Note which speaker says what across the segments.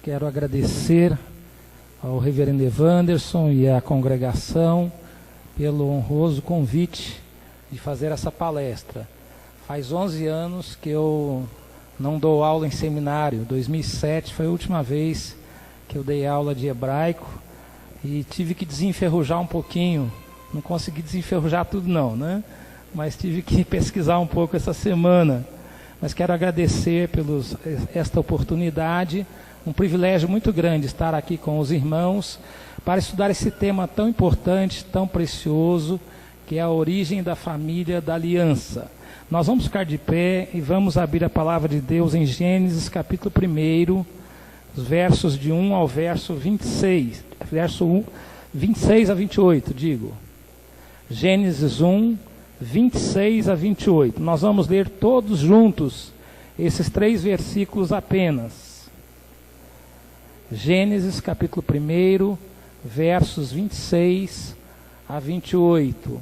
Speaker 1: Quero agradecer ao reverendo Evanderson e à congregação pelo honroso convite de fazer essa palestra. Faz 11 anos que eu não dou aula em seminário. 2007 foi a última vez que eu dei aula de hebraico e tive que desenferrujar um pouquinho. Não consegui desenferrujar tudo não, né? Mas tive que pesquisar um pouco essa semana. Mas quero agradecer por esta oportunidade. Um privilégio muito grande estar aqui com os irmãos para estudar esse tema tão importante, tão precioso, que é a origem da família da aliança. Nós vamos ficar de pé e vamos abrir a palavra de Deus em Gênesis capítulo 1, os versos de 1 ao verso 26, verso 26 a 28, digo. Gênesis 1, 26 a 28. Nós vamos ler todos juntos esses 3 versículos apenas. Gênesis capítulo 1, versos 26 a 28.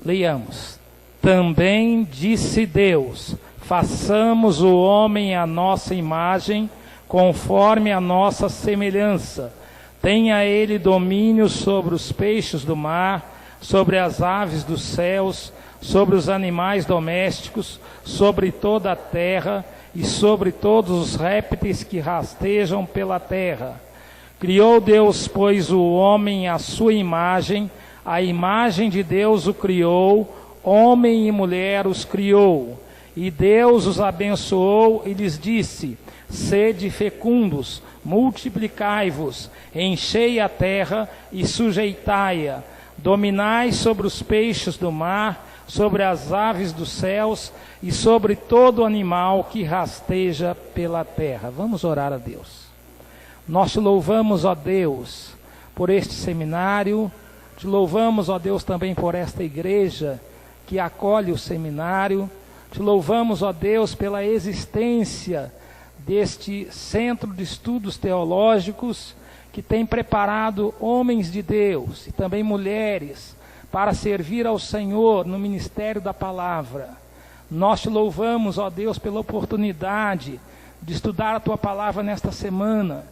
Speaker 1: Leiamos. Também disse Deus: façamos o homem à nossa imagem, conforme a nossa semelhança. Tenha ele domínio sobre os peixes do mar, sobre as aves dos céus, sobre os animais domésticos, sobre toda a terra e sobre todos os répteis que rastejam pela terra. Criou Deus, pois, o homem à sua imagem, a imagem de Deus o criou, homem e mulher os criou. E Deus os abençoou e lhes disse: sede fecundos, multiplicai-vos, enchei a terra e sujeitai-a, dominai sobre os peixes do mar, sobre as aves dos céus e sobre todo animal que rasteja pela terra. Vamos orar a Deus. Nós te louvamos, ó Deus, por este seminário, te louvamos, ó Deus, também por esta igreja que acolhe o seminário, te louvamos, ó Deus, pela existência deste centro de estudos teológicos que tem preparado homens de Deus e também mulheres para servir ao Senhor no ministério da palavra. Nós te louvamos, ó Deus, pela oportunidade de estudar a tua palavra nesta semana.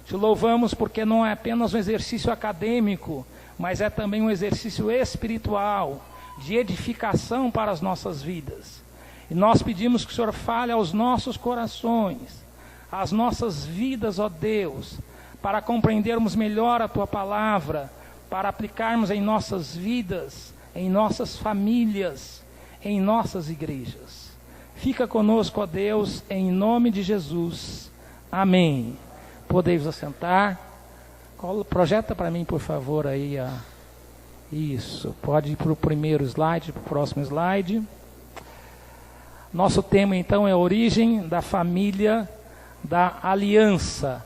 Speaker 1: Te louvamos porque não é apenas um exercício acadêmico, mas é também um exercício espiritual, de edificação para as nossas vidas. E nós pedimos que o Senhor fale aos nossos corações, às nossas vidas, ó Deus, para compreendermos melhor a tua palavra, para aplicarmos em nossas vidas, em nossas famílias, em nossas igrejas. Fica conosco, ó Deus, em nome de Jesus. Amém. Podeis assentar. Projeta para mim, por favor, aí isso. Pode ir para o primeiro slide, para o próximo slide. Nosso tema, então, é a origem da família da aliança.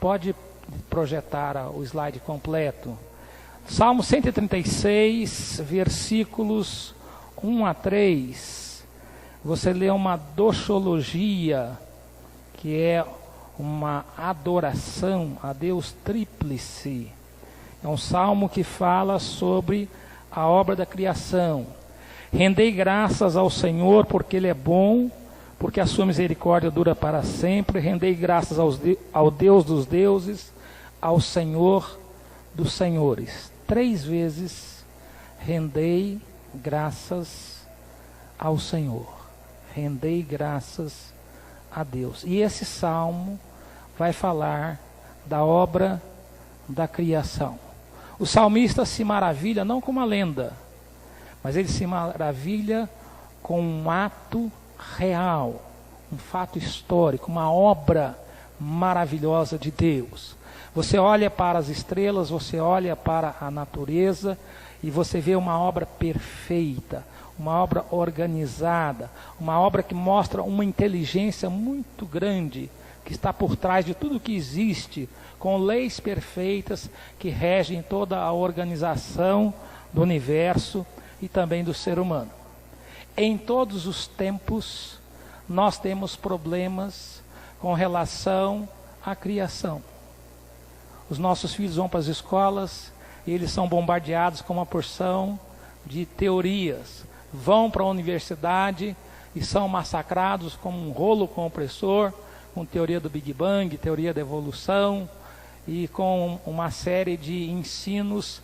Speaker 1: Pode projetar o slide completo. Salmo 136, versículos 1 a 3. Você lê uma doxologia, que é uma adoração a Deus tríplice. É um salmo que fala sobre a obra da criação. Rendei graças ao Senhor, porque Ele é bom, porque a sua misericórdia dura para sempre. Rendei graças ao Deus dos deuses, ao Senhor dos senhores. 3 vezes rendei graças ao Senhor. Rendei graças a Deus. E esse salmo vai falar da obra da criação. O salmista se maravilha não com uma lenda, mas ele se maravilha com um ato real, um fato histórico, uma obra maravilhosa de Deus. Você olha para as estrelas, você olha para a natureza e você vê uma obra perfeita, uma obra organizada, uma obra que mostra uma inteligência muito grande que está por trás de tudo que existe, com leis perfeitas que regem toda a organização do universo e também do ser humano. Em todos os tempos, nós temos problemas com relação à criação. Os nossos filhos vão para as escolas e eles são bombardeados com uma porção de teorias. Vão para a universidade e são massacrados como um rolo compressor, com teoria do Big Bang, teoria da evolução e com uma série de ensinos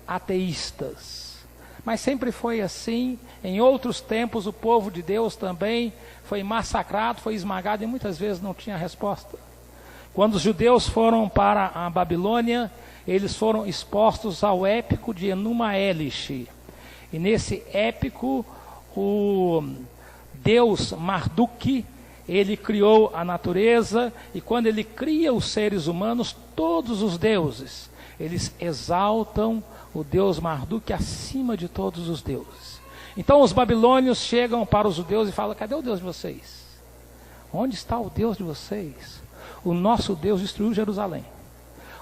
Speaker 1: ateístas. Mas sempre foi assim. Em outros tempos o povo de Deus também foi massacrado, foi esmagado e muitas vezes não tinha resposta. Quando os judeus foram para a Babilônia, eles foram expostos ao épico de Enuma Elish. E nesse épico, o deus Marduk, ele criou a natureza, e quando ele cria os seres humanos, todos os deuses, eles exaltam o deus Marduk acima de todos os deuses. Então os babilônios chegam para os judeus e falam: cadê o Deus de vocês? Onde está o Deus de vocês? O nosso Deus destruiu Jerusalém.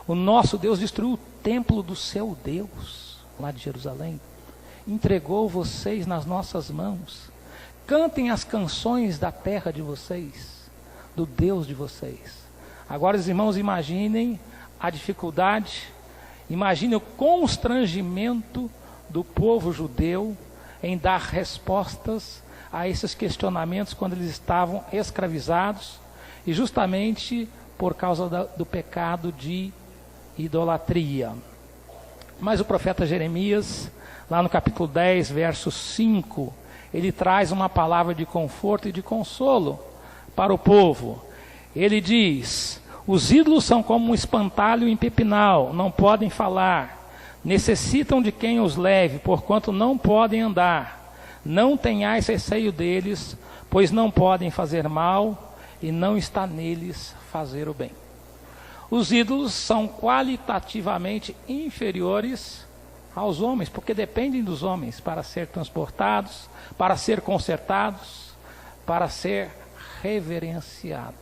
Speaker 1: O nosso Deus destruiu o templo do seu Deus, lá de Jerusalém. Entregou vocês nas nossas mãos. Cantem as canções da terra de vocês, do Deus de vocês. Agora, os irmãos, imaginem a dificuldade, imaginem o constrangimento do povo judeu em dar respostas a esses questionamentos quando eles estavam escravizados, e justamente por causa do pecado de idolatria. Mas o profeta Jeremias, lá no capítulo 10, verso 5, ele traz uma palavra de conforto e de consolo para o povo. Ele diz: os ídolos são como um espantalho em pepinal, não podem falar, necessitam de quem os leve, porquanto não podem andar. Não tenhais receio deles, pois não podem fazer mal, e não está neles fazer o bem. Os ídolos são qualitativamente inferiores aos homens, porque dependem dos homens para ser transportados, para ser consertados, para ser reverenciados.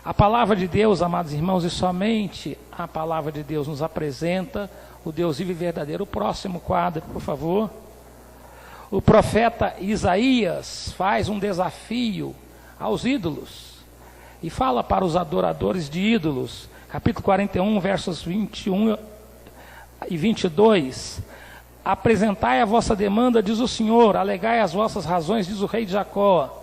Speaker 1: A palavra de Deus, amados irmãos, e somente a palavra de Deus nos apresenta o Deus vivo e verdadeiro. O próximo quadro, por favor. O profeta Isaías faz um desafio aos ídolos e fala para os adoradores de ídolos. Capítulo 41, versos 21 e 22. Apresentai a vossa demanda, diz o Senhor, alegai as vossas razões, diz o rei de Jacó.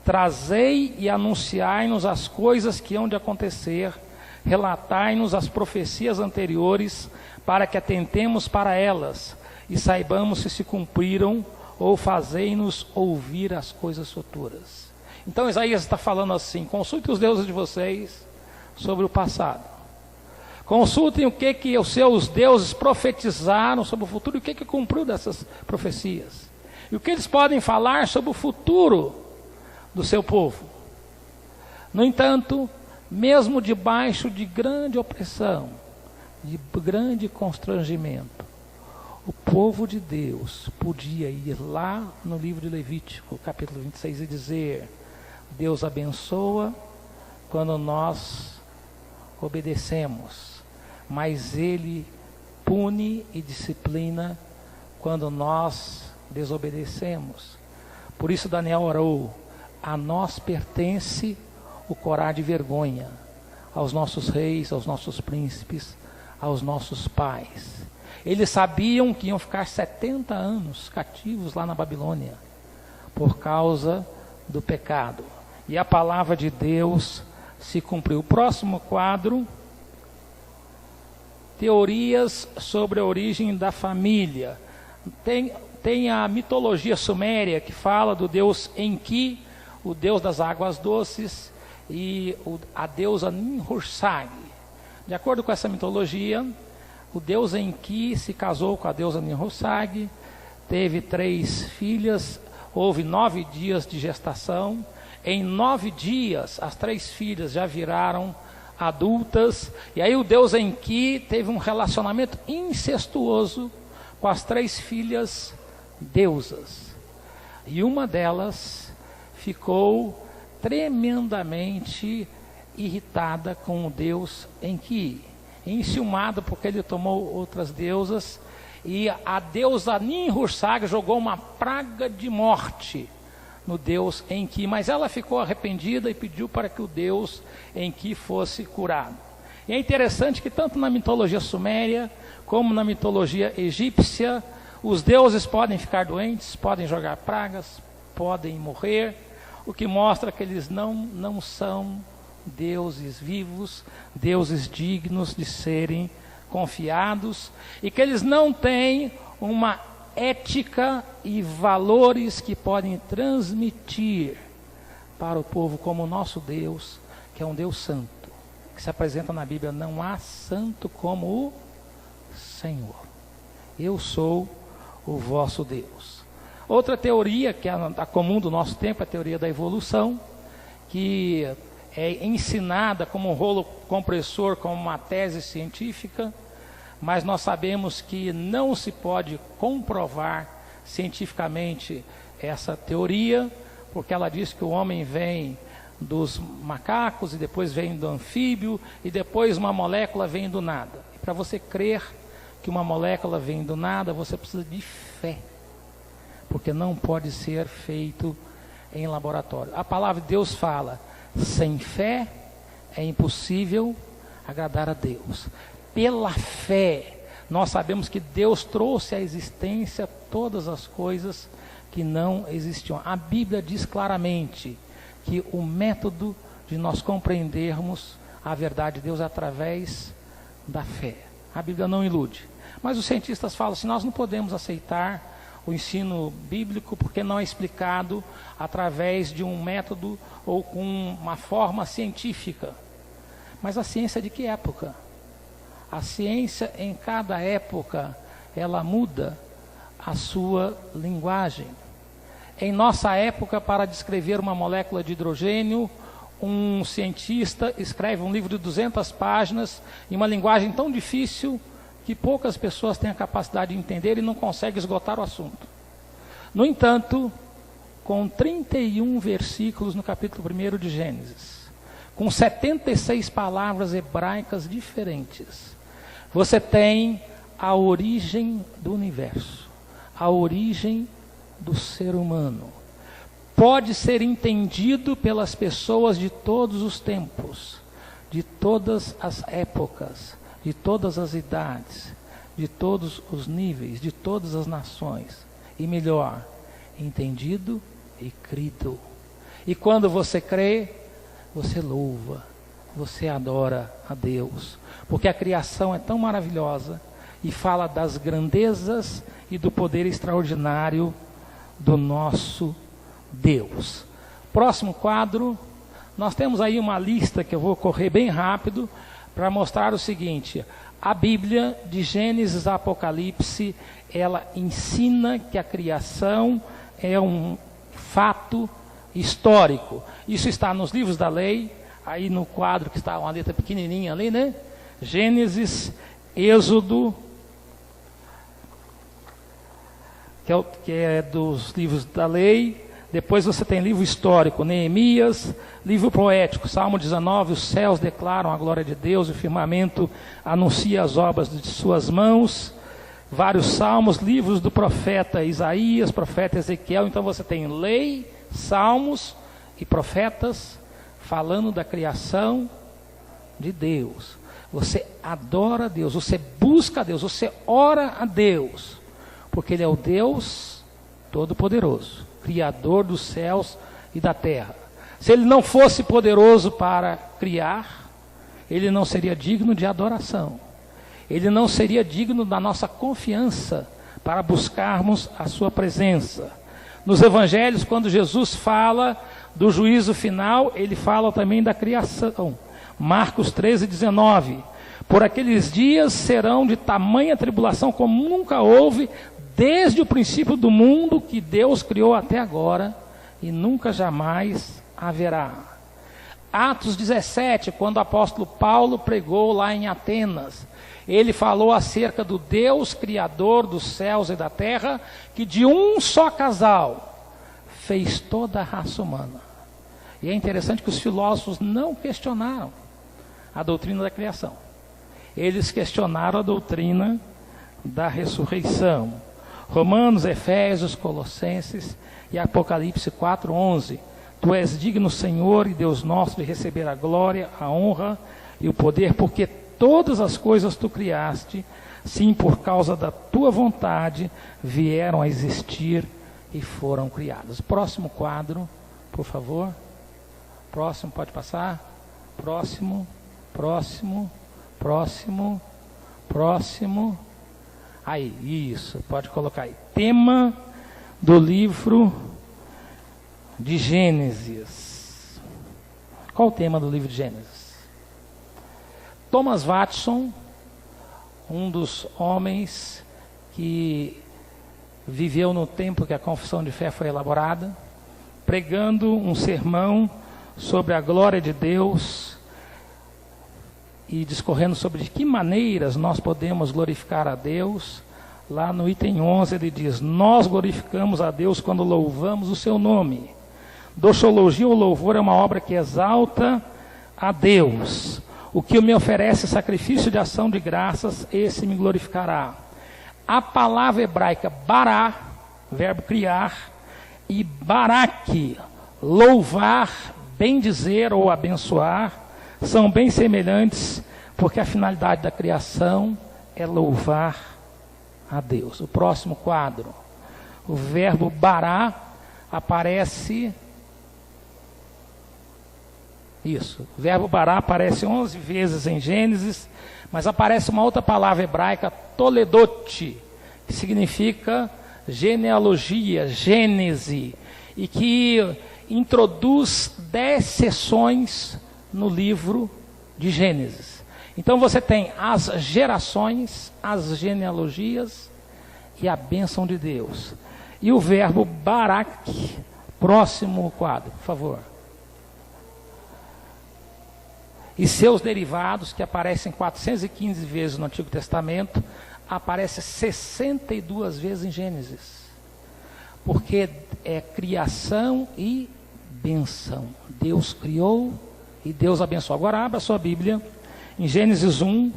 Speaker 1: Trazei e anunciai-nos as coisas que hão de acontecer, relatai-nos as profecias anteriores, para que atentemos para elas, e saibamos se cumpriram, ou fazei-nos ouvir as coisas futuras. Então Isaías está falando assim: consultem os deuses de vocês sobre o passado. Consultem o que os seus deuses profetizaram sobre o futuro e o que cumpriu dessas profecias. E o que eles podem falar sobre o futuro do seu povo. No entanto, mesmo debaixo de grande opressão, de grande constrangimento, o povo de Deus podia ir lá no livro de Levítico, capítulo 26, e dizer: Deus abençoa quando nós obedecemos, mas Ele pune e disciplina quando nós desobedecemos. Por isso Daniel orou: a nós pertence o corar de vergonha, aos nossos reis, aos nossos príncipes, aos nossos pais. Eles sabiam que iam ficar 70 anos cativos lá na Babilônia, por causa do pecado. E a palavra de Deus se cumpriu. O próximo quadro: teorias sobre a origem da família. Tem a mitologia suméria, que fala do deus Enki, o deus das águas doces, e a deusa Ninhursag. De acordo com essa mitologia, o deus Enki se casou com a deusa Ninhursag, teve 3 filhas, houve 9 dias de gestação. Em 9 dias, as 3 filhas já viraram adultas, e aí o deus Enki teve um relacionamento incestuoso com as 3 filhas deusas. E uma delas ficou tremendamente irritada com o deus Enki, enciumada porque ele tomou outras deusas, e a deusa Ninhursag jogou uma praga de morte no deus Enki, mas ela ficou arrependida e pediu para que o deus Enki fosse curado. E é interessante que tanto na mitologia suméria como na mitologia egípcia, os deuses podem ficar doentes, podem jogar pragas, podem morrer, o que mostra que eles não são deuses vivos, deuses dignos de serem confiados, e que eles não têm uma ética e valores que podem transmitir para o povo como o nosso Deus, que é um Deus santo, que se apresenta na Bíblia: não há santo como o Senhor. Eu sou o vosso Deus. Outra teoria que é a comum do nosso tempo é a teoria da evolução, que é ensinada como um rolo compressor, como uma tese científica, mas nós sabemos que não se pode comprovar cientificamente essa teoria, porque ela diz que o homem vem dos macacos, e depois vem do anfíbio, e depois uma molécula vem do nada. E para você crer que uma molécula vem do nada, você precisa de fé, porque não pode ser feito em laboratório. A palavra de Deus fala: sem fé é impossível agradar a Deus. Pela fé, nós sabemos que Deus trouxe à existência todas as coisas que não existiam. A Bíblia diz claramente que o método de nós compreendermos a verdade de Deus é através da fé. A Bíblia não ilude. Mas os cientistas falam assim: nós não podemos aceitar o ensino bíblico porque não é explicado através de um método ou com uma forma científica. Mas a ciência de que época? A ciência em cada época, ela muda a sua linguagem. Em nossa época, para descrever uma molécula de hidrogênio, um cientista escreve um livro de 200 páginas em uma linguagem tão difícil que poucas pessoas têm a capacidade de entender e não conseguem esgotar o assunto. No entanto, com 31 versículos no capítulo 1 de Gênesis, com 76 palavras hebraicas diferentes, você tem a origem do universo, a origem do ser humano. Pode ser entendido pelas pessoas de todos os tempos, de todas as épocas, de todas as idades, de todos os níveis, de todas as nações. E melhor, entendido e crido. E quando você crê, você louva, você adora a Deus, porque a criação é tão maravilhosa e fala das grandezas e do poder extraordinário do nosso Deus. Próximo quadro, nós temos aí uma lista que eu vou correr bem rápido para mostrar o seguinte: a Bíblia, de Gênesis a Apocalipse, ela ensina que a criação é um fato histórico. Isso está nos livros da lei, aí no quadro que está uma letra pequenininha ali, né? Gênesis, Êxodo, que é dos livros da lei. Depois você tem livro histórico, Neemias, livro poético, Salmo 19, os céus declaram a glória de Deus, o firmamento anuncia as obras de suas mãos. Vários salmos, livros do profeta Isaías, profeta Ezequiel. Então você tem lei, salmos e profetas falando da criação de Deus. Você adora a Deus, você busca a Deus, você ora a Deus, porque Ele é o Deus Todo-Poderoso, Criador dos céus e da terra. Se Ele não fosse poderoso para criar, Ele não seria digno de adoração. Ele não seria digno da nossa confiança para buscarmos a sua presença. Nos evangelhos, quando Jesus fala do juízo final, Ele fala também da criação. Marcos 13:19. Por aqueles dias serão de tamanha tribulação como nunca houve desde o princípio do mundo que Deus criou até agora, e nunca jamais haverá. Atos 17, quando o apóstolo Paulo pregou lá em Atenas, ele falou acerca do Deus Criador dos céus e da terra, que de um só casal fez toda a raça humana. E é interessante que os filósofos não questionaram a doutrina da criação. Eles questionaram a doutrina da ressurreição. Romanos, Efésios, Colossenses e Apocalipse 4:11. Tu és digno, Senhor e Deus nosso, de receber a glória, a honra e o poder, porque todas as coisas tu criaste, sim, por causa da tua vontade, vieram a existir e foram criadas. Próximo quadro, por favor. Próximo, pode passar. Próximo, próximo, próximo, próximo. Aí, isso, pode colocar aí. Tema do livro de Gênesis. Qual o tema do livro de Gênesis? Thomas Watson, um dos homens que viveu no tempo que a confissão de fé foi elaborada, pregando um sermão sobre a glória de Deus e discorrendo sobre de que maneiras nós podemos glorificar a Deus. Lá no item 11 ele diz: nós glorificamos a Deus quando louvamos o seu nome. Doxologia ou louvor é uma obra que exalta a Deus. O que me oferece sacrifício de ação de graças, esse me glorificará. A palavra hebraica bará, verbo criar, e barak, louvar, bendizer ou abençoar, são bem semelhantes, porque a finalidade da criação é louvar a Deus. O próximo quadro, o verbo bará aparece... Isso, o verbo bará aparece 11 vezes em Gênesis, mas aparece uma outra palavra hebraica, toledot, que significa genealogia, gênese, e que introduz 10 seções no livro de Gênesis. Então você tem as gerações, as genealogias e a bênção de Deus. E o verbo barak, próximo quadro, por favor. E seus derivados, que aparecem 415 vezes no Antigo Testamento, aparecem 62 vezes em Gênesis. Porque é criação e bênção. Deus criou e Deus abençoou. Agora abra a sua Bíblia em Gênesis 1,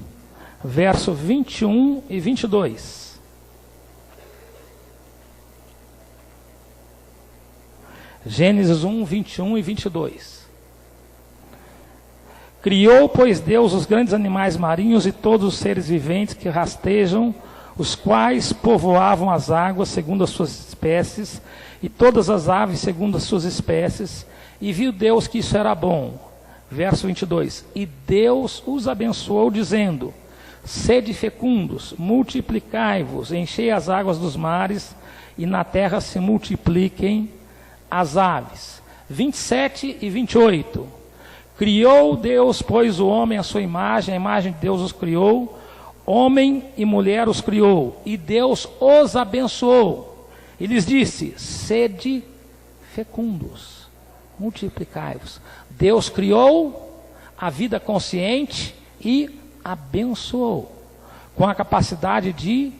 Speaker 1: verso 21 e 22. Gênesis 1, 21 e 22. Criou, pois, Deus os grandes animais marinhos e todos os seres viventes que rastejam, os quais povoavam as águas segundo as suas espécies, e todas as aves segundo as suas espécies, e viu Deus que isso era bom. Verso 22. E Deus os abençoou, dizendo: sede fecundos, multiplicai-vos, enchei as águas dos mares, e na terra se multipliquem as aves. 27 e 28. Criou Deus, pois, o homem à sua imagem, a imagem de Deus os criou, homem e mulher os criou, e Deus os abençoou. E lhes disse: sede fecundos, multiplicai-vos. Deus criou a vida consciente e abençoou, com a capacidade de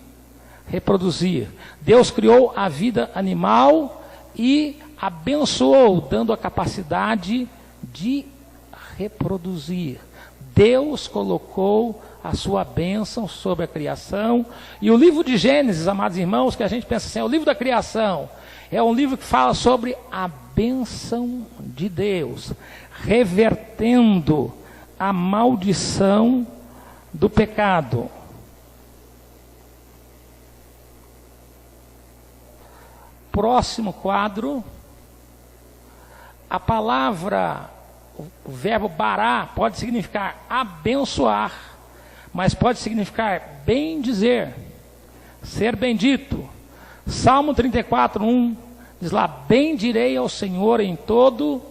Speaker 1: reproduzir. Deus criou a vida animal e abençoou, dando a capacidade de reproduzir. Deus colocou a sua bênção sobre a criação. E o livro de Gênesis, amados irmãos, que a gente pensa assim, é o livro da criação, é um livro que fala sobre a bênção de Deus, revertendo a maldição do pecado. Próximo quadro. A palavra, o verbo bará, pode significar abençoar, mas pode significar bendizer, ser bendito. Salmo 34:1 diz lá: bendirei ao Senhor em todo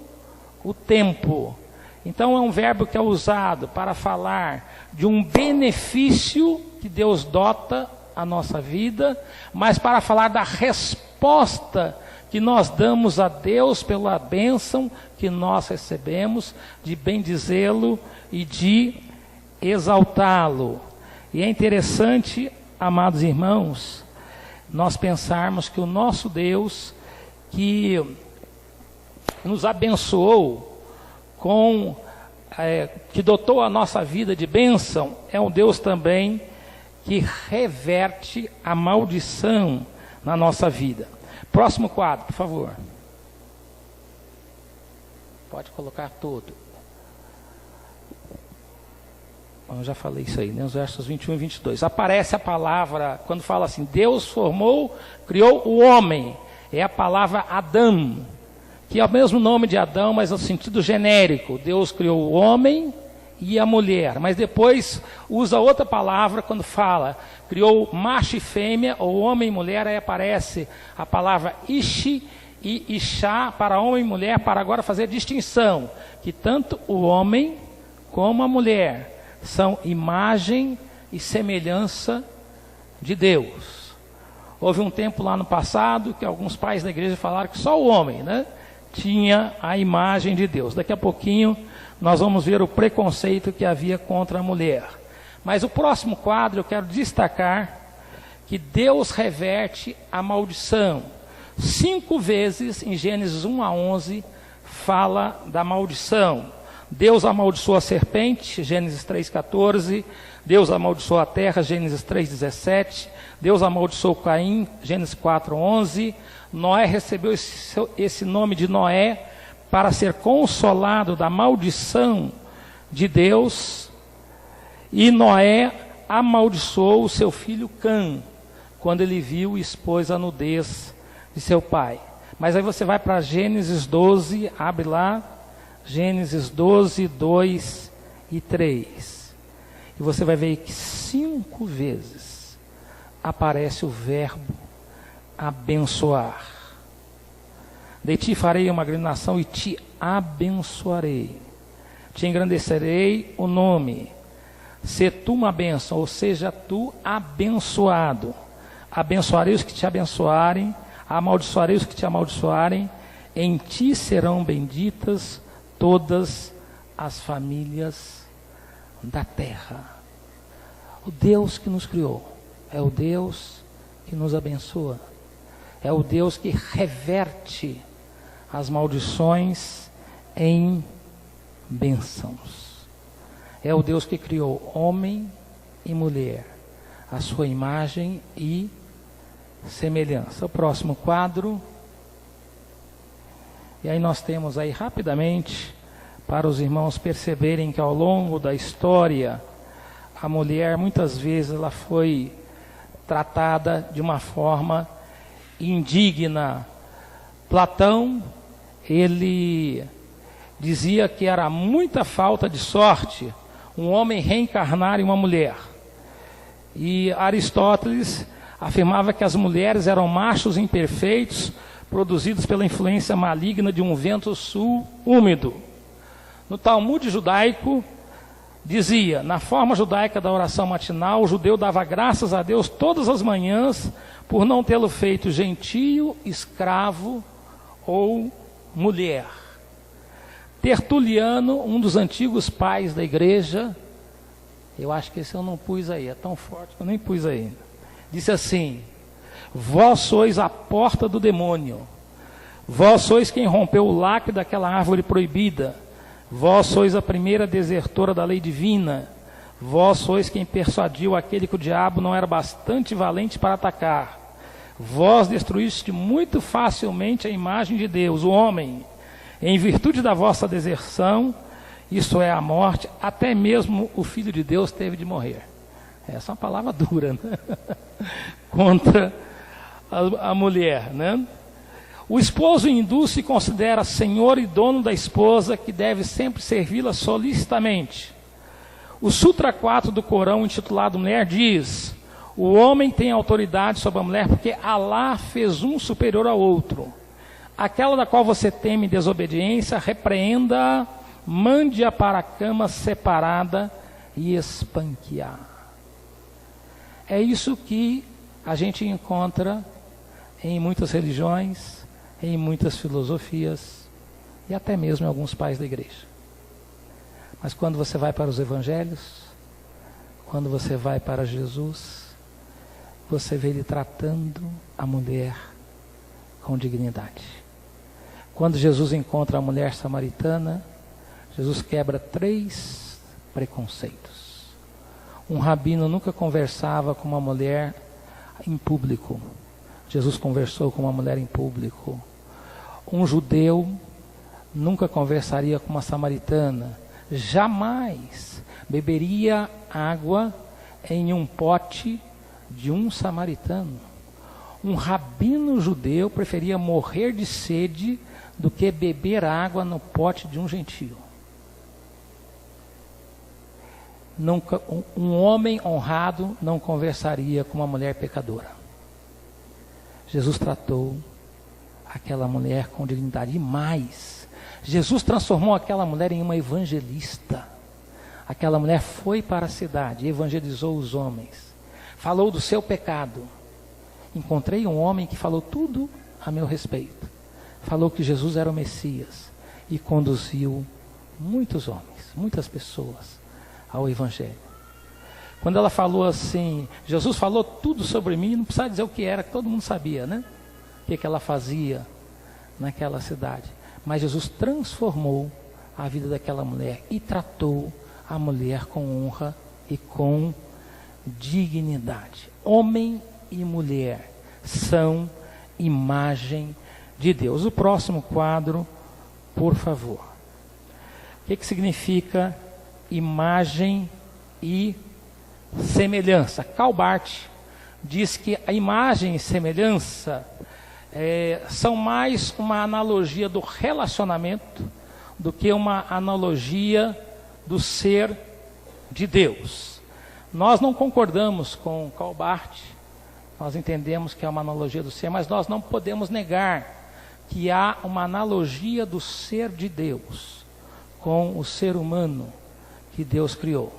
Speaker 1: o tempo. Então é um verbo que é usado para falar de um benefício que Deus dota à nossa vida, mas para falar da resposta que nós damos a Deus pela bênção que nós recebemos, de bendizê-lo e de exaltá-lo. E é interessante, amados irmãos, nós pensarmos que o nosso Deus, que nos abençoou, que dotou a nossa vida de bênção, é um Deus também que reverte a maldição na nossa vida. Próximo quadro, por favor. Pode colocar todo. Eu já falei isso aí, né? Os versos 21 e 22. Aparece a palavra, quando fala assim, Deus formou, criou o homem. é a palavra Adão, que é o mesmo nome de Adão, mas no sentido genérico. Deus criou o homem e a mulher, mas depois usa outra palavra quando fala, criou macho e fêmea, ou homem e mulher, aí aparece a palavra Ishi e Ishá para homem e mulher, para agora fazer a distinção, que tanto o homem como a mulher são imagem e semelhança de Deus. Houve um tempo lá no passado que alguns pais da igreja falaram que só o homem, né, tinha a imagem de Deus. Daqui a pouquinho nós vamos ver o preconceito que havia contra a mulher. Mas o próximo quadro eu quero destacar que Deus reverte a maldição. 5 vezes em Gênesis 1 a 11 fala da maldição. Deus amaldiçoou a serpente, Gênesis 3,14. Deus amaldiçoou a terra, Gênesis 3,17. Deus amaldiçoou Caim, Gênesis 4,11. Noé recebeu esse nome de Noé para ser consolado da maldição de Deus. E Noé amaldiçoou o seu filho Cã, quando ele viu e expôs a nudez de seu pai. Mas aí você vai para Gênesis 12, abre lá, Gênesis 12, 2 e 3. E você vai ver que 5 vezes aparece o verbo abençoar. De ti farei uma grande nação e te abençoarei. Te engrandecerei o nome. Se tu uma bênção, ou seja, tu abençoado. Abençoarei os que te abençoarem, amaldiçoarei os que te amaldiçoarem. Em ti serão benditas todas as famílias da terra. O Deus que nos criou é o Deus que nos abençoa. É o Deus que reverte as maldições em bênçãos. É o Deus que criou homem e mulher, a sua imagem e semelhança. O próximo quadro. E aí nós temos aí rapidamente, para os irmãos perceberem que ao longo da história, a mulher muitas vezes ela foi tratada de uma forma indigna. Platão, ele dizia que era muita falta de sorte um homem reencarnar em uma mulher. E Aristóteles afirmava que as mulheres eram machos imperfeitos, produzidos pela influência maligna de um vento sul úmido. No Talmud judaico, dizia, na forma judaica da oração matinal, o judeu dava graças a Deus todas as manhãs por não tê-lo feito gentio, escravo ou mulher. Tertuliano, um dos antigos pais da igreja, eu acho que esse eu não pus aí, é tão forte que eu nem pus aí, disse assim: vós sois a porta do demônio, vós sois quem rompeu o lacre daquela árvore proibida, vós sois a primeira desertora da lei divina, vós sois quem persuadiu aquele que o diabo não era bastante valente para atacar, vós destruíste muito facilmente a imagem de Deus, o homem, em virtude da vossa deserção, isso é a morte, até mesmo o Filho de Deus teve de morrer. Essa é uma palavra dura, né? Contra a mulher, né? O esposo hindu se considera senhor e dono da esposa, que deve sempre servi-la solicitamente. O Sutra 4 do Corão, intitulado Mulher, diz: o homem tem autoridade sobre a mulher porque Alá fez um superior ao outro. Aquela da qual você teme desobediência, repreenda-a, mande-a para a cama separada e espanque-a. É isso que a gente encontra em muitas religiões, em muitas filosofias e até mesmo em alguns pais da igreja. Mas quando você vai para os evangelhos, quando você vai para Jesus, você vê ele tratando a mulher com dignidade. Quando Jesus encontra a mulher samaritana, Jesus quebra 3 preconceitos. Um rabino nunca conversava com uma mulher em público. Jesus conversou com uma mulher em público. Um judeu nunca conversaria com uma samaritana. Jamais beberia água em um pote de um samaritano. Um rabino judeu preferia morrer de sede do que beber água no pote de um gentio. Um homem honrado não conversaria com uma mulher pecadora. Jesus tratou aquela mulher com dignidade. E mais, Jesus transformou aquela mulher em uma evangelista. Aquela mulher foi para a cidade, evangelizou os homens, falou do seu pecado. Encontrei um homem que falou tudo a meu respeito. Falou que Jesus era o Messias e conduziu muitos homens, muitas pessoas ao Evangelho. Quando ela falou assim, Jesus falou tudo sobre mim, não precisava dizer o que era, que todo mundo sabia, né? O que ela fazia naquela cidade. Mas Jesus transformou a vida daquela mulher e tratou a mulher com honra e com dignidade. Homem e mulher são imagem de Deus. O próximo quadro, por favor. O que significa imagem e semelhança? Karl Barth diz que a imagem e semelhança são mais uma analogia do relacionamento do que uma analogia do ser de Deus. Nós não concordamos com Karl Barth, nós entendemos que é uma analogia do ser, mas nós não podemos negar que há uma analogia do ser de Deus com o ser humano que Deus criou.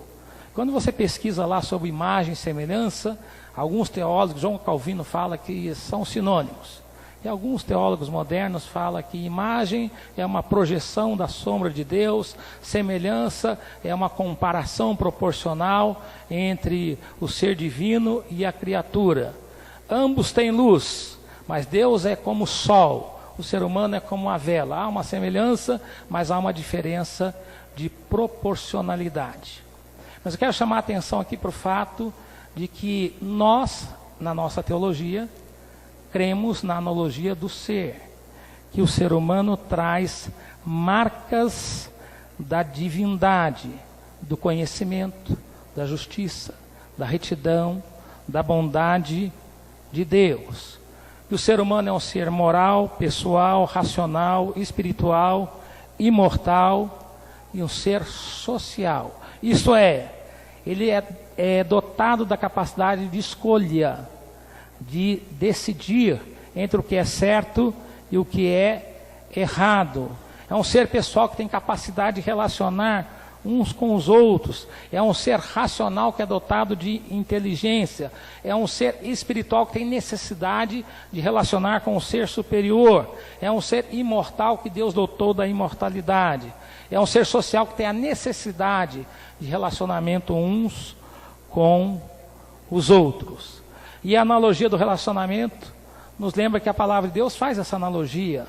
Speaker 1: Quando você pesquisa lá sobre imagem e semelhança, alguns teólogos, João Calvino fala que são sinônimos. E alguns teólogos modernos falam que imagem é uma projeção da sombra de Deus, semelhança é uma comparação proporcional entre o ser divino e a criatura. Ambos têm luz, mas Deus é como o sol, o ser humano é como a vela. Há uma semelhança, mas há uma diferença de proporcionalidade. Mas eu quero chamar a atenção aqui para o fato de que nós, na nossa teologia, cremos na analogia do ser, que o ser humano traz marcas da divindade, do conhecimento, da justiça, da retidão, da bondade de Deus. Que o ser humano é um ser moral, pessoal, racional, espiritual, imortal e um ser social. Isto é, ele é dotado da capacidade de escolha, de decidir entre o que é certo e o que é errado. É um ser pessoal que tem capacidade de relacionar uns com os outros. É um ser racional que é dotado de inteligência. É um ser espiritual que tem necessidade de relacionar com o ser superior. É um ser imortal que Deus dotou da imortalidade. É um ser social que tem a necessidade de relacionamento uns com os outros. E a analogia do relacionamento nos lembra que a palavra de Deus faz essa analogia.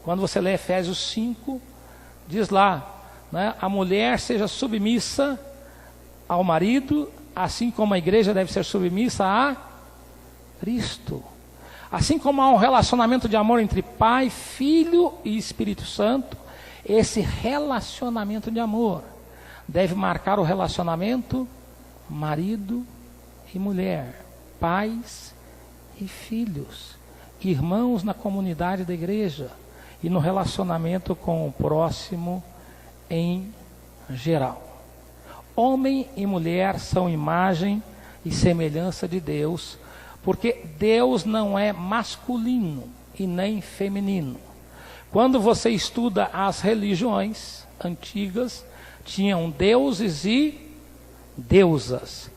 Speaker 1: Quando você lê Efésios 5, diz lá, né, a mulher seja submissa ao marido, assim como a igreja deve ser submissa a Cristo. Assim como há um relacionamento de amor entre Pai, Filho e Espírito Santo, esse relacionamento de amor deve marcar o relacionamento marido e mulher, pais e filhos, irmãos na comunidade da igreja e no relacionamento com o próximo em geral. Homem e mulher são imagem e semelhança de Deus, porque Deus não é masculino e nem feminino. Quando você estuda as religiões antigas, tinham deuses e deusas.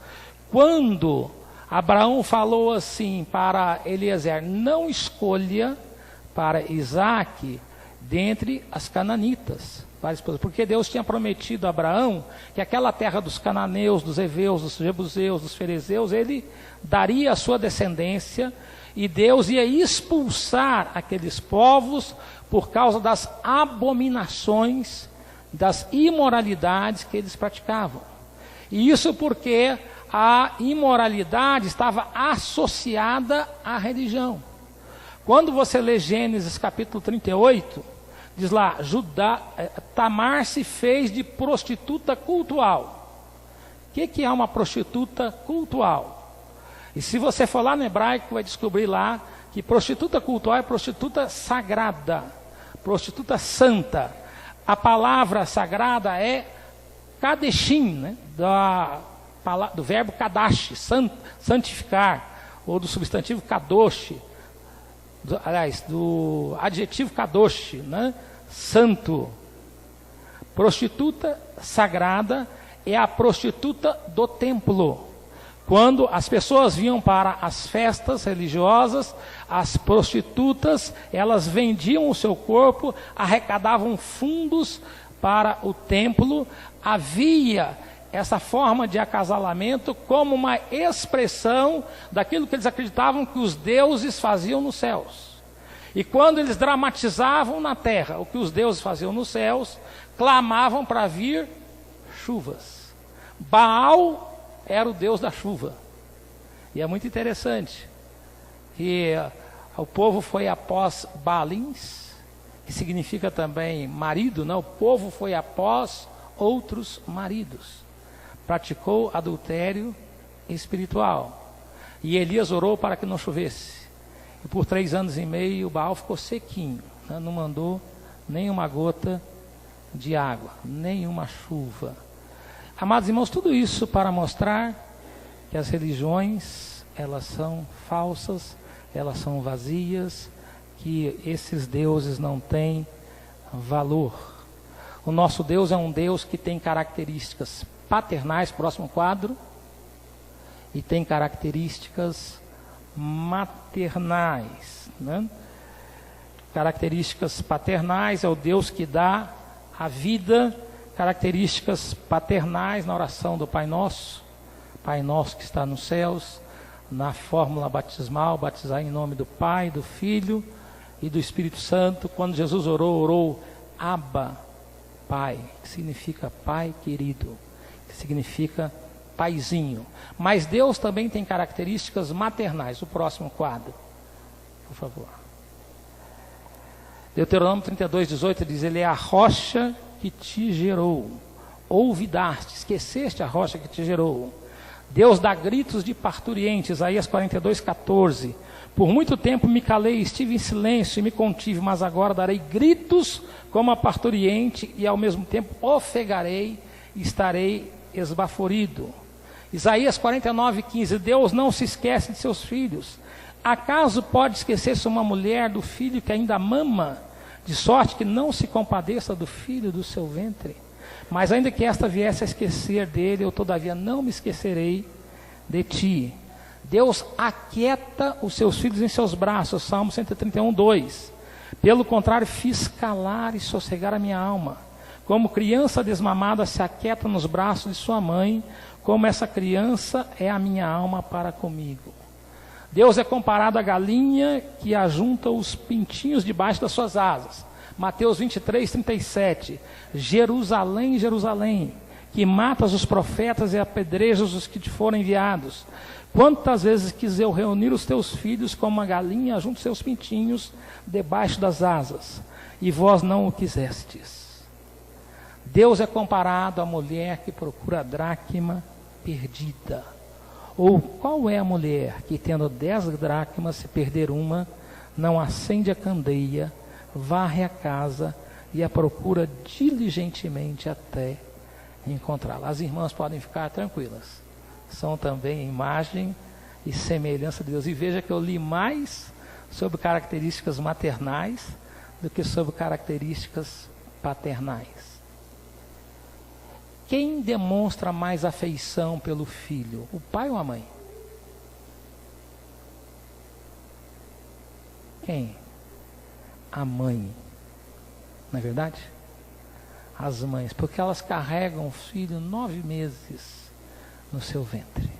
Speaker 1: Quando Abraão falou assim para Eliezer, não escolha para Isaac dentre as cananitas, porque Deus tinha prometido a Abraão que aquela terra dos cananeus, dos heveus, dos jebuseus, dos ferezeus, ele daria a sua descendência e Deus ia expulsar aqueles povos por causa das abominações, das imoralidades que eles praticavam. E isso porque a imoralidade estava associada à religião. Quando você lê Gênesis capítulo 38, diz lá, Tamar se fez de prostituta cultual. O que é uma prostituta cultual? E se você for lá no hebraico, vai descobrir lá que prostituta cultual é prostituta sagrada, prostituta santa. A palavra sagrada é kadeshim, né? Do verbo kadash, santificar, ou do substantivo kadosh, do adjetivo kadosh, né? Santo. Prostituta sagrada é a prostituta do templo. Quando as pessoas vinham para as festas religiosas, as prostitutas, elas vendiam o seu corpo, arrecadavam fundos para o templo. Havia essa forma de acasalamento como uma expressão daquilo que eles acreditavam que os deuses faziam nos céus. E quando eles dramatizavam na terra o que os deuses faziam nos céus, clamavam para vir chuvas. Baal era o deus da chuva. E é muito interessante que o povo foi após Baalins, que significa também marido, não? O povo foi após outros maridos. Praticou adultério espiritual. E Elias orou para que não chovesse. E por 3 anos e meio o Baal ficou sequinho, né? Não mandou nenhuma gota de água, nenhuma chuva. Amados irmãos, tudo isso para mostrar que as religiões, elas são falsas, elas são vazias, que esses deuses não têm valor. O nosso Deus é um Deus que tem características paternais, próximo quadro, e tem características maternais, né? Características paternais é o Deus que dá a vida. Características paternais na oração do Pai Nosso que está nos céus, na fórmula batismal, batizar em nome do Pai, do Filho e do Espírito Santo. Quando Jesus orou Abba, Pai, que significa Pai querido, que significa paizinho. Mas Deus também tem características maternais. O próximo quadro, por favor. Deuteronômio 32:18 diz: Ele é a rocha que te gerou. Olvidaste, esqueceste a rocha que te gerou. Deus dá gritos de parturiente. Isaías 42:14. Por muito tempo me calei, estive em silêncio e me contive, mas agora darei gritos como a parturiente e ao mesmo tempo ofegarei e estarei esbaforido. Isaías 49:15. Deus não se esquece de seus filhos. Acaso pode esquecer-se uma mulher do filho que ainda mama, de sorte que não se compadeça do filho do seu ventre? Mas ainda que esta viesse a esquecer dele, eu todavia não me esquecerei de ti. Deus aquieta os seus filhos em seus braços, Salmo 131:2. Pelo contrário, fiz calar e sossegar a minha alma. Como criança desmamada se aquieta nos braços de sua mãe, como essa criança é a minha alma para comigo. Deus é comparado à galinha que ajunta os pintinhos debaixo das suas asas. Mateus 23:37. Jerusalém, Jerusalém, que matas os profetas e apedrejas os que te foram enviados. Quantas vezes quis eu reunir os teus filhos como uma galinha junto aos seus pintinhos debaixo das asas, e vós não o quisestes. Deus é comparado à mulher que procura a dracma perdida. Ou qual é a mulher que, tendo 10 dracmas, se perder uma, não acende a candeia, varre a casa e a procura diligentemente até encontrá-la? As irmãs podem ficar tranquilas. São também imagem e semelhança de Deus. E veja que eu li mais sobre características maternais do que sobre características paternais. Quem demonstra mais afeição pelo filho? O pai ou a mãe? Quem? A mãe. Não é verdade? As mães, porque elas carregam o filho 9 meses no seu ventre.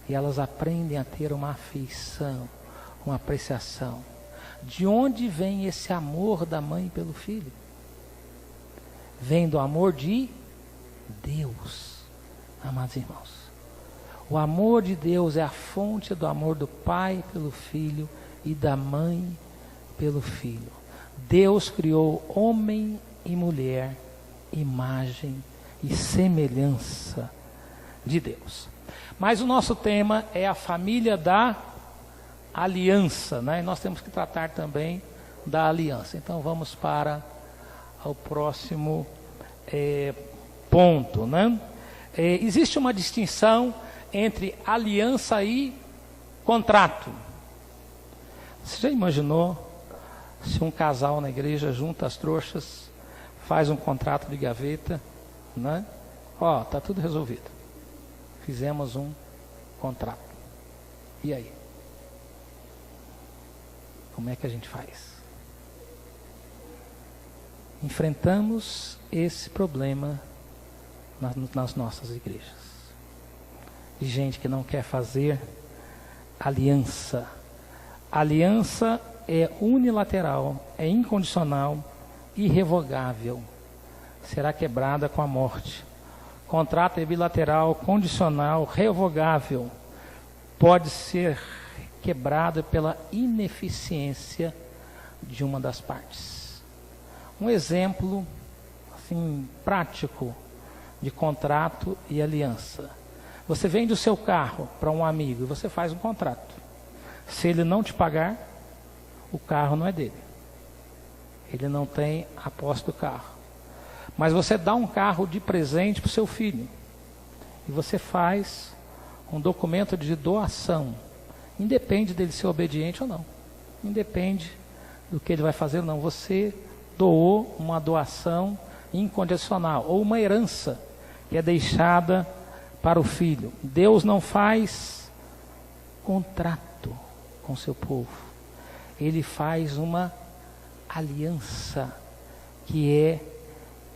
Speaker 1: E elas aprendem a ter uma afeição, uma apreciação. De onde vem esse amor da mãe pelo filho? Vem do amor de Deus, amados irmãos. O amor de Deus é a fonte do amor do pai pelo filho e da mãe pelo filho. Deus criou homem e mulher, imagem e semelhança de Deus. Mas o nosso tema é a família da aliança, né? E nós temos que tratar também da aliança. Então vamos para o próximo ponto, né? Existe uma distinção entre aliança e contrato. Você já imaginou se um casal na igreja junta as trouxas, faz um contrato de gaveta, né? Ó, tá tudo resolvido. Fizemos um contrato. E aí? Como é que a gente faz? Enfrentamos esse problema nas nossas igrejas. De gente que não quer fazer aliança. Aliança é unilateral, é incondicional, irrevogável. Será quebrada com a morte. Contrato é bilateral, condicional, revogável. Pode ser quebrado pela ineficiência de uma das partes. Um exemplo assim, prático de contrato e aliança. Você vende o seu carro para um amigo e você faz um contrato. Se ele não te pagar, o carro não é dele. Ele não tem a posse do carro. Mas você dá um carro de presente para o seu filho. E você faz um documento de doação. Independe dele ser obediente ou não. Independe do que ele vai fazer ou não. Você doou uma doação incondicional. Ou uma herança que é deixada para o filho. Deus não faz contrato com seu povo. Ele faz uma aliança que é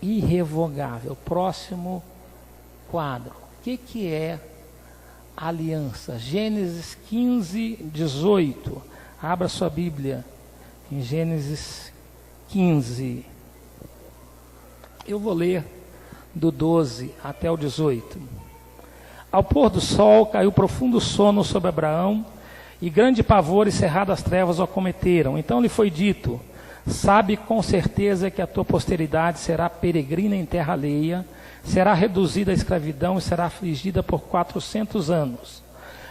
Speaker 1: irrevogável. Próximo quadro. O que é aliança? Gênesis 15, 18. Abra sua Bíblia em Gênesis 15. Eu vou ler do 12 até o 18. Ao pôr do sol caiu profundo sono sobre Abraão, e grande pavor e cerradas trevas o acometeram. Então lhe foi dito: sabe com certeza que a tua posteridade será peregrina em terra alheia, será reduzida à escravidão e será afligida por 400 anos.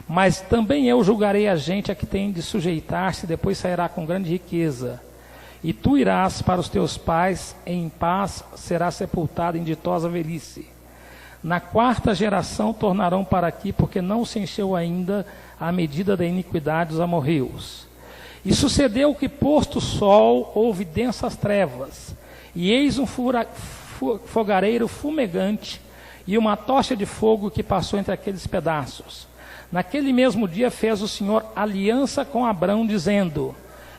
Speaker 1: Mas também eu julgarei a gente a que tem de sujeitar-se, e depois sairá com grande riqueza. E tu irás para os teus pais, em paz será sepultado em ditosa velhice. Na 4ª geração tornarão para aqui, porque não se encheu ainda a medida da iniquidade dos amorreus. E sucedeu que, posto o sol, houve densas trevas, e eis um fogareiro fumegante e uma tocha de fogo que passou entre aqueles pedaços. Naquele mesmo dia fez o Senhor aliança com Abrão, dizendo: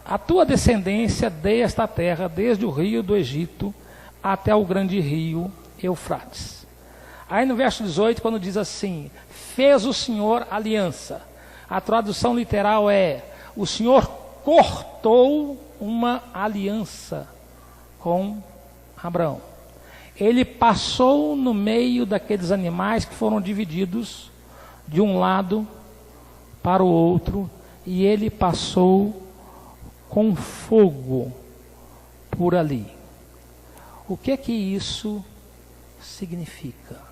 Speaker 1: a tua descendência dei esta terra, desde o rio do Egito até o grande rio Eufrates. Aí no verso 18, quando diz assim: fez o Senhor aliança, a tradução literal é: o Senhor cortou uma aliança com Abraão. Ele passou no meio daqueles animais que foram divididos de um lado para o outro, e ele passou com fogo por ali. O que é que isso significa?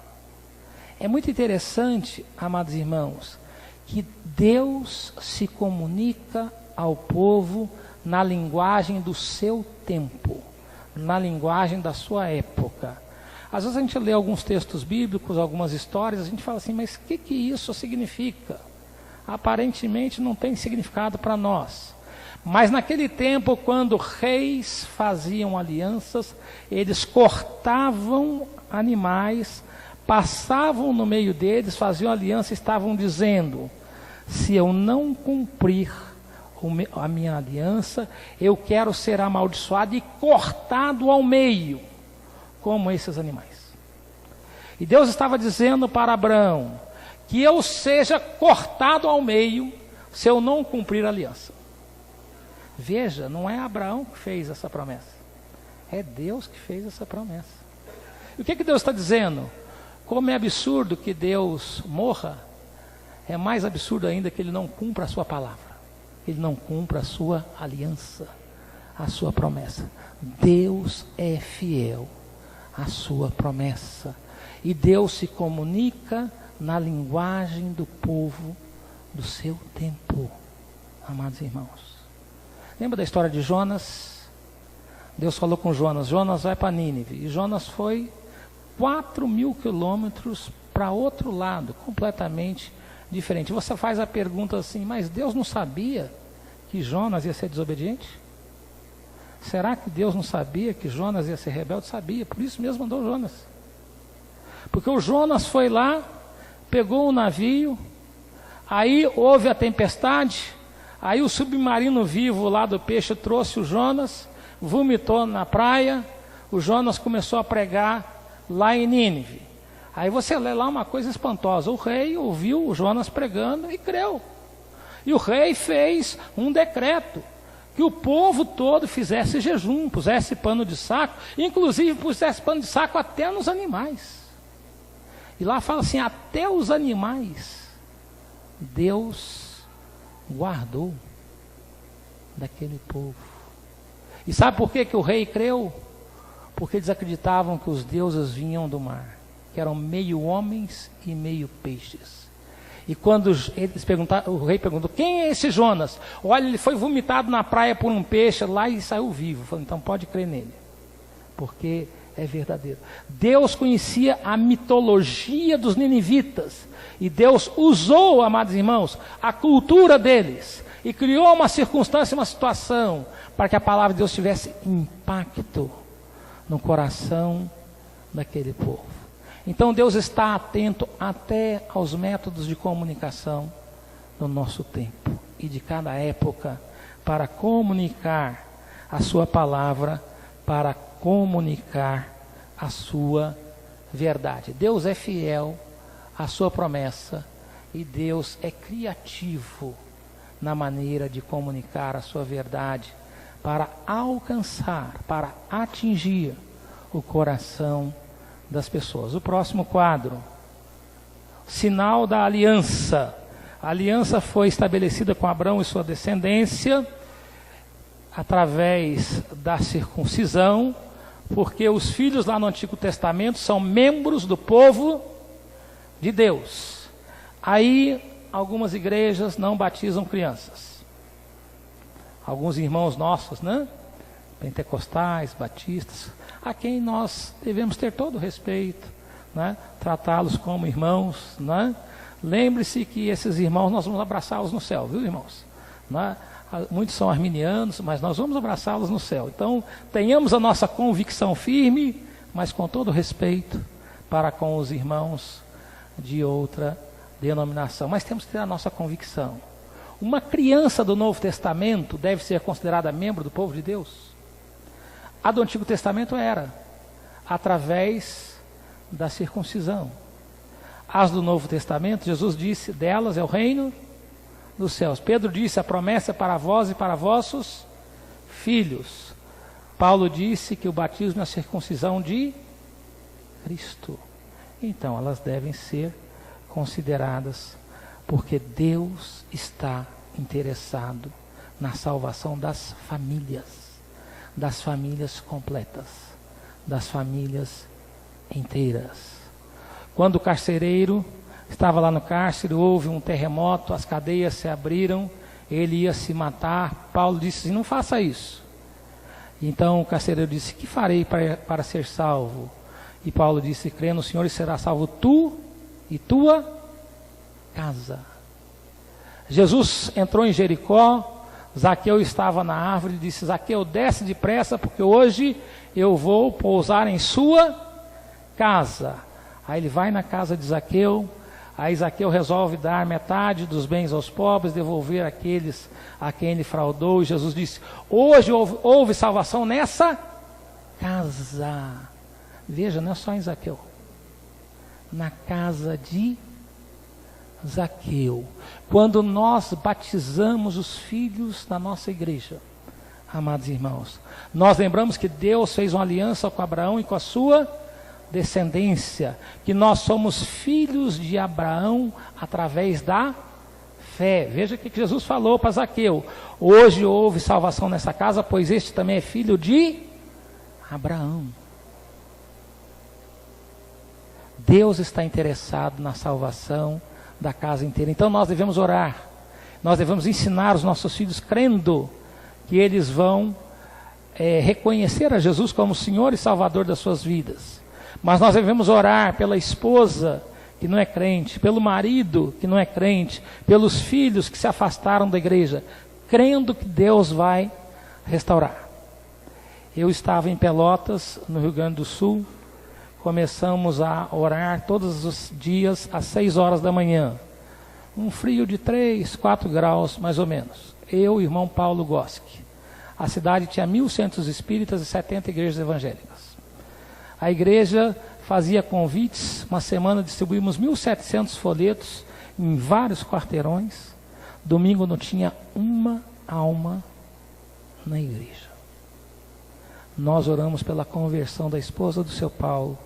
Speaker 1: É muito interessante, amados irmãos, que Deus se comunica ao povo na linguagem do seu tempo, na linguagem da sua época. Às vezes a gente lê alguns textos bíblicos, algumas histórias, a gente fala assim, mas o que isso significa? Aparentemente não tem significado para nós. Mas naquele tempo, quando reis faziam alianças, eles cortavam animais, passavam no meio deles, faziam aliança e estavam dizendo: se eu não cumprir a minha aliança, eu quero ser amaldiçoado e cortado ao meio, como esses animais. E Deus estava dizendo para Abraão que eu seja cortado ao meio se eu não cumprir a aliança. Veja, não é Abraão que fez essa promessa, é Deus que fez essa promessa. E o que Deus está dizendo? Como é absurdo que Deus morra, é mais absurdo ainda que Ele não cumpra a sua palavra, Ele não cumpra a sua aliança, a sua promessa. Deus é fiel à sua promessa, e Deus se comunica na linguagem do povo do seu tempo. amados irmãos. Lembra da história de Jonas? Deus falou com Jonas, Jonas vai para Nínive. E Jonas foi 4.000 quilômetros para outro lado, completamente diferente. Você faz a pergunta assim, mas Deus não sabia que Jonas ia ser desobediente? Será que Deus não sabia que Jonas ia ser rebelde? Sabia, por isso mesmo mandou Jonas. Porque o Jonas foi lá, pegou o navio, aí houve a tempestade, aí o submarino vivo lá do peixe trouxe o Jonas, vomitou na praia, o Jonas começou a pregar lá em Nínive. Aí você lê lá uma coisa espantosa, o rei ouviu o Jonas pregando e creu. E o rei fez um decreto, que o povo todo fizesse jejum, pusesse pano de saco, inclusive pusesse pano de saco até nos animais. E lá fala assim, até os animais, Deus guardou daquele povo. E sabe por que o rei creu? Porque eles acreditavam que os deuses vinham do mar, que eram meio homens e meio peixes. E quando eles perguntaram, o rei perguntou, quem é esse Jonas? Olha, ele foi vomitado na praia por um peixe lá e saiu vivo. Falei, então pode crer nele, porque é verdadeiro. Deus conhecia a mitologia dos ninivitas, e Deus usou, amados irmãos, a cultura deles, e criou uma circunstância, uma situação, para que a palavra de Deus tivesse impacto no coração daquele povo. Então Deus está atento até aos métodos de comunicação do nosso tempo e de cada época, para comunicar a sua palavra, para comunicar a sua verdade. Deus é fiel à sua promessa e Deus é criativo na maneira de comunicar a sua verdade para alcançar, para atingir o coração das pessoas. O próximo quadro, sinal da aliança. A aliança foi estabelecida com Abraão e sua descendência através da circuncisão, porque os filhos lá no Antigo Testamento são membros do povo de Deus. Aí algumas igrejas não batizam crianças. Alguns irmãos nossos, né? Pentecostais, batistas, a quem nós devemos ter todo o respeito, né? Tratá-los como irmãos, né? Lembre-se que esses irmãos nós vamos abraçá-los no céu, viu, irmãos? Né? Muitos são arminianos, mas nós vamos abraçá-los no céu. Então, tenhamos a nossa convicção firme, mas com todo respeito para com os irmãos de outra denominação. Mas temos que ter a nossa convicção. Uma criança do Novo Testamento deve ser considerada membro do povo de Deus? A do Antigo Testamento era, através da circuncisão. As do Novo Testamento, Jesus disse, delas é o reino dos céus. Pedro disse, a promessa é para vós e para vossos filhos. Paulo disse que o batismo é a circuncisão de Cristo. Então, elas devem ser consideradas, porque Deus está interessado na salvação das famílias completas, das famílias inteiras. Quando o carcereiro estava lá no cárcere, houve um terremoto, as cadeias se abriram, ele ia se matar. Paulo disse, não faça isso. Então o carcereiro disse, que farei para ser salvo? E Paulo disse, crê no Senhor e será salvo tu e tua casa. Jesus entrou em Jericó, Zaqueu estava na árvore e disse, Zaqueu, desce depressa, porque hoje eu vou pousar em sua casa. Aí ele vai na casa de Zaqueu, aí Zaqueu resolve dar metade dos bens aos pobres, devolver aqueles a quem ele fraudou, e Jesus disse, hoje houve salvação nessa casa. Veja, não é só em Zaqueu, na casa de Zaqueu. Quando nós batizamos os filhos da nossa igreja, amados irmãos, nós lembramos que Deus fez uma aliança com Abraão e com a sua descendência, que nós somos filhos de Abraão através da fé. Veja o que Jesus falou para Zaqueu, hoje houve salvação nessa casa, pois este também é filho de Abraão. Deus está interessado na salvação da casa inteira. Então nós devemos orar, Nós devemos ensinar os nossos filhos crendo que eles vão reconhecer a Jesus como Senhor e Salvador das suas vidas. Mas nós devemos orar pela esposa que não é crente, pelo marido que não é crente, pelos filhos que se afastaram da igreja, crendo que Deus vai restaurar. Eu estava em Pelotas, no Rio Grande do Sul, começamos a orar todos os dias às 6 horas da manhã. Um frio de 3, 4 graus mais ou menos. Eu e o irmão Paulo Goski. A cidade tinha 1.000 centros espíritas e 70 igrejas evangélicas. A igreja fazia convites, uma semana distribuímos 1.700 folhetos em vários quarteirões. Domingo não tinha uma alma na igreja. Nós oramos pela conversão da esposa do seu Paulo,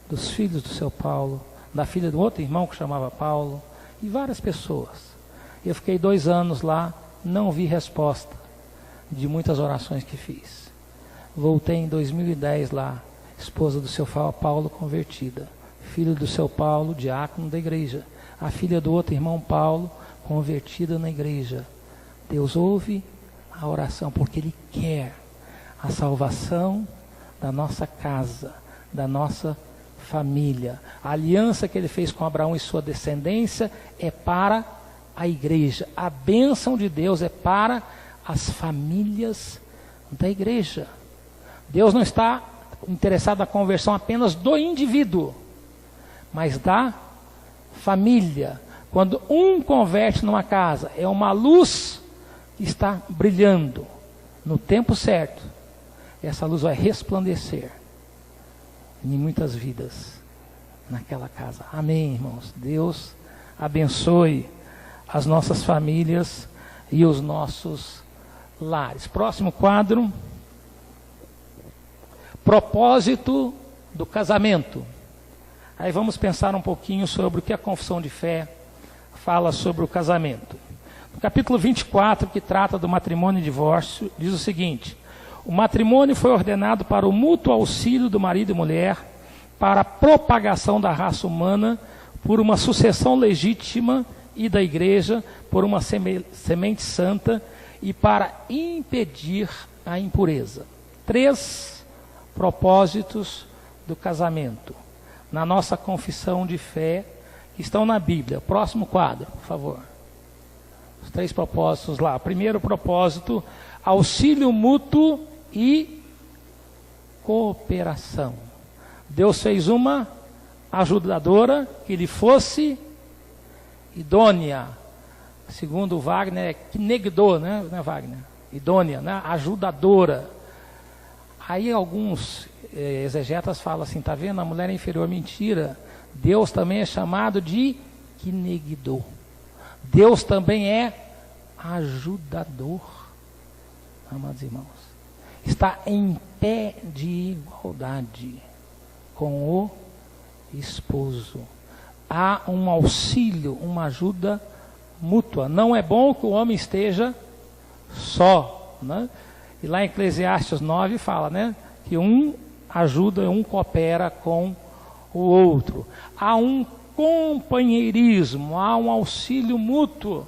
Speaker 1: dos filhos do seu Paulo, da filha do outro irmão que chamava Paulo, e várias pessoas. Eu fiquei 2 anos lá, não vi resposta de muitas orações que fiz. Voltei em 2010 lá, esposa do seu Paulo convertida, filho do seu Paulo, diácono da igreja, a filha do outro irmão Paulo, convertida na igreja. Deus ouve a oração, porque Ele quer a salvação da nossa casa, da nossa família. A aliança que Ele fez com Abraão e sua descendência é para a igreja. A bênção de Deus é para as famílias da igreja. Deus não está interessado na conversão apenas do indivíduo, mas da família. Quando um converte numa casa, é uma luz que está brilhando no tempo certo. Essa luz vai resplandecer em muitas vidas naquela casa. Amém, irmãos? Deus abençoe as nossas famílias e os nossos lares. Próximo quadro. Propósito do casamento. Aí vamos pensar um pouquinho sobre o que a confissão de fé fala sobre o casamento. No capítulo 24, que trata do matrimônio e divórcio, diz o seguinte: o matrimônio foi ordenado para o mútuo auxílio do marido e mulher, para a propagação da raça humana, por uma sucessão legítima e da igreja, por uma semente santa e para impedir a impureza. 3 propósitos do casamento na nossa confissão de fé, que estão na Bíblia. Próximo quadro, por favor. Os 3 propósitos lá. Primeiro propósito, auxílio mútuo e cooperação. Deus fez uma ajudadora que lhe fosse idônea. Segundo Wagner, é knegdô, né? Não é Wagner? Idônea, né? Ajudadora. Aí alguns exegetas falam assim, tá vendo? A mulher é inferior. Mentira. Deus também é chamado de knegdô. Deus também é ajudador. Amados irmãos, está em pé de igualdade com o esposo. Há um auxílio, uma ajuda mútua. Não é bom que o homem esteja só, né? E lá em Eclesiastes 9 fala, né, que um ajuda, um coopera com o outro. Há um companheirismo, há um auxílio mútuo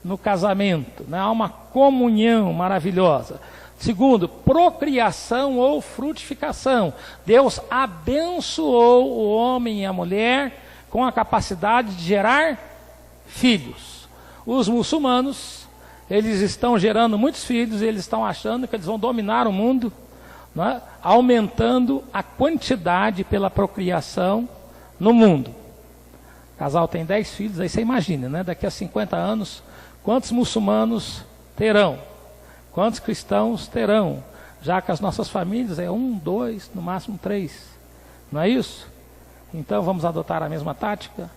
Speaker 1: no casamento, né? Há uma comunhão maravilhosa. Segundo, procriação ou frutificação. Deus abençoou o homem e a mulher com a capacidade de gerar filhos. Os muçulmanos, eles estão gerando muitos filhos e eles estão achando que eles vão dominar o mundo, né? Aumentando a quantidade pela procriação no mundo. O casal tem 10 filhos, aí você imagina, né? Daqui a 50 anos, quantos muçulmanos terão? Quantos cristãos terão? Já que as nossas famílias é 1, 2, no máximo 3. Não é isso? Então vamos adotar a mesma tática,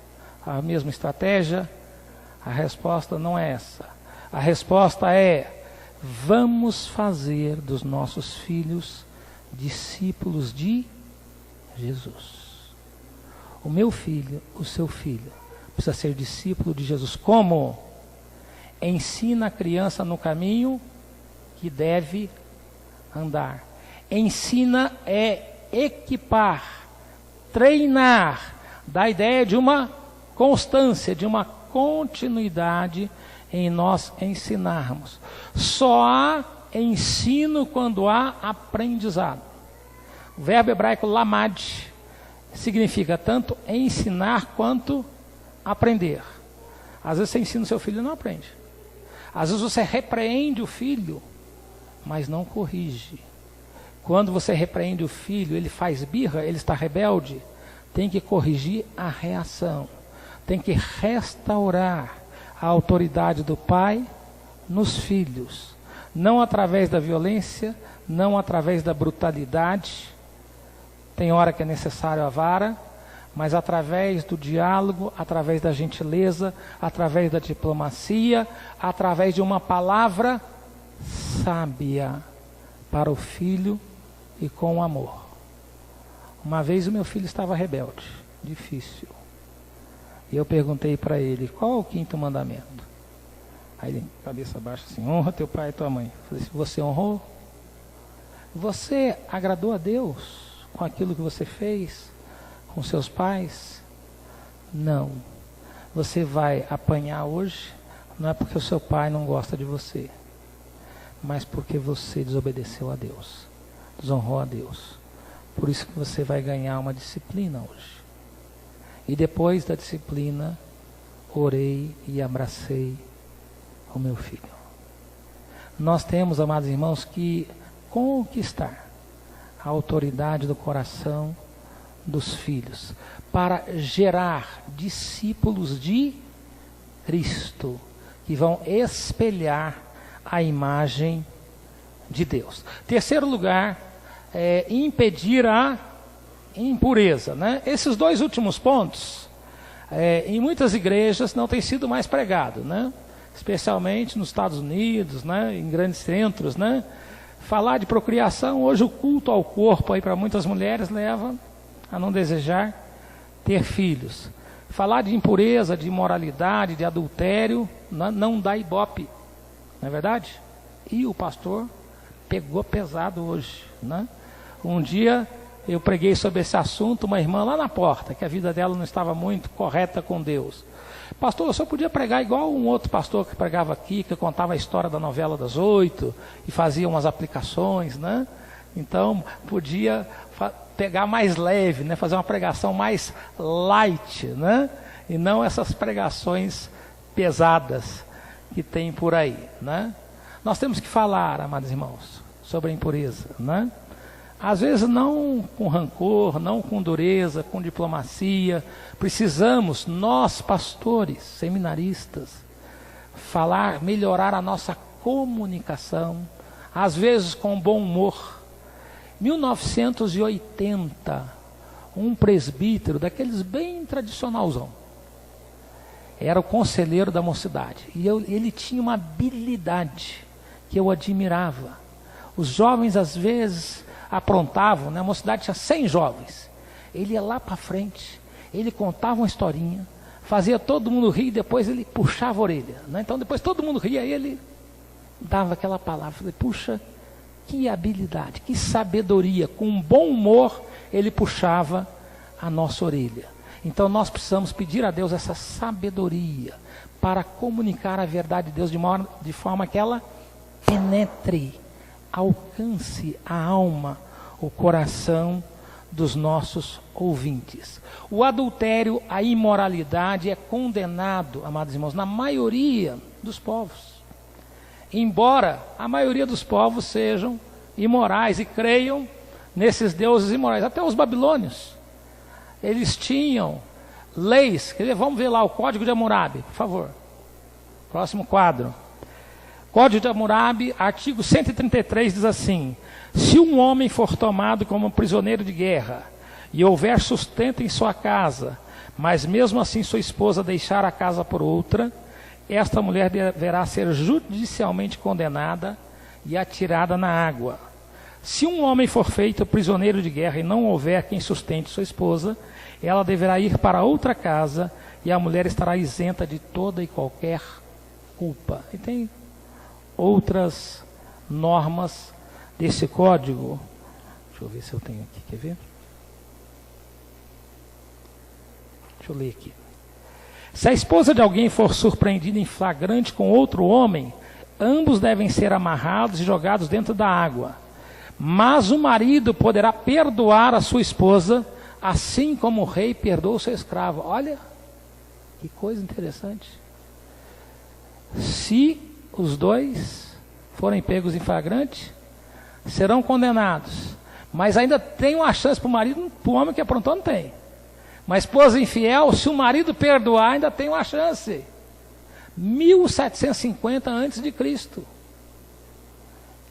Speaker 1: a mesma estratégia? A resposta não é essa. A resposta é: vamos fazer dos nossos filhos discípulos de Jesus. O meu filho, o seu filho, precisa ser discípulo de Jesus. Como? Ensina a criança no caminho que deve andar. Ensina é equipar, treinar, dá a ideia de uma constância, de uma continuidade em nós ensinarmos. Só há ensino quando há aprendizado. O verbo hebraico lamad significa tanto ensinar quanto aprender. Às vezes você ensina o seu filho e não aprende. Às vezes você repreende o filho, mas não corrige. Quando você repreende o filho, ele faz birra, ele está rebelde, tem que corrigir a reação. Tem que restaurar a autoridade do pai nos filhos. Não através da violência, não através da brutalidade. Tem hora que é necessário a vara, mas através do diálogo, através da gentileza, através da diplomacia, através de uma palavra sábia para o filho e com amor. Uma vez o meu filho estava rebelde, difícil. E eu perguntei para ele, qual é o 5º mandamento? Aí ele, cabeça baixa assim, honra teu pai e tua mãe. Eu falei, você honrou? Você agradou a Deus com aquilo que você fez com seus pais? Não. Você vai apanhar hoje, não é porque o seu pai não gosta de você, mas porque você desobedeceu a Deus, desonrou a Deus. Por isso que você vai ganhar uma disciplina hoje. E depois da disciplina, orei e abracei o meu filho. Nós temos, amados irmãos, que conquistar a autoridade do coração dos filhos para gerar discípulos de Cristo que vão espelhar a imagem de Deus. Terceiro lugar, impedir a impureza, né? Esses 2 últimos pontos, em muitas igrejas não tem sido mais pregado, né? Especialmente nos Estados Unidos, né? Em grandes centros, né? Falar de procriação, hoje o culto ao corpo aí para muitas mulheres leva a não desejar ter filhos. Falar de impureza, de imoralidade, de adultério, não dá ibope, não é verdade? E o pastor pegou pesado hoje, né? Um dia eu preguei sobre esse assunto, uma irmã lá na porta, que a vida dela não estava muito correta com Deus. Pastor, eu só podia pregar igual um outro pastor que pregava aqui, que contava a história da novela das 8 e fazia umas aplicações, né? Então, podia pegar mais leve, né? Fazer uma pregação mais light, né? E não essas pregações pesadas que tem por aí, né? Nós temos que falar, amados irmãos, sobre a impureza, né? Às vezes não com rancor, não com dureza, com diplomacia. Precisamos, nós pastores, seminaristas, falar, melhorar a nossa comunicação, às vezes com bom humor. 1980, um presbítero, daqueles bem tradicionalzão, era o conselheiro da mocidade. E ele tinha uma habilidade que eu admirava. Os jovens às vezes aprontavam, né? A mocidade tinha 100 jovens. Ele ia lá para frente, ele contava uma historinha, fazia todo mundo rir, depois ele puxava a orelha, né? Então depois todo mundo ria, aí ele dava aquela palavra. Falei, puxa, que habilidade, que sabedoria, com um bom humor ele puxava a nossa orelha. Então nós precisamos pedir a Deus essa sabedoria para comunicar a verdade de Deus de forma que ela penetre, alcance a alma, o coração dos nossos ouvintes. O adultério, a imoralidade é condenado, amados irmãos, na maioria dos povos. Embora a maioria dos povos sejam imorais e creiam nesses deuses imorais, até os babilônios, eles tinham leis. Vamos ver lá o Código de Hammurabi, por favor. Próximo quadro. Código de Hammurabi, artigo 133, diz assim: se um homem for tomado como prisioneiro de guerra e houver sustento em sua casa, mas mesmo assim sua esposa deixar a casa por outra, esta mulher deverá ser judicialmente condenada e atirada na água. Se um homem for feito prisioneiro de guerra e não houver quem sustente sua esposa, ela deverá ir para outra casa e a mulher estará isenta de toda e qualquer culpa. E tem outras normas desse código. Deixa eu ver se eu tenho aqui, quer ver? Deixa eu ler aqui. Se a esposa de alguém for surpreendida em flagrante com outro homem, ambos devem ser amarrados e jogados dentro da água. Mas o marido poderá perdoar a sua esposa, assim como o rei perdoa o seu escravo. Olha, que coisa interessante. Se os dois forem pegos em flagrante, serão condenados. Mas ainda tem uma chance para o marido, para o homem que aprontou não tem. Mas esposa infiel, se o marido perdoar, ainda tem uma chance. 1750 a.C.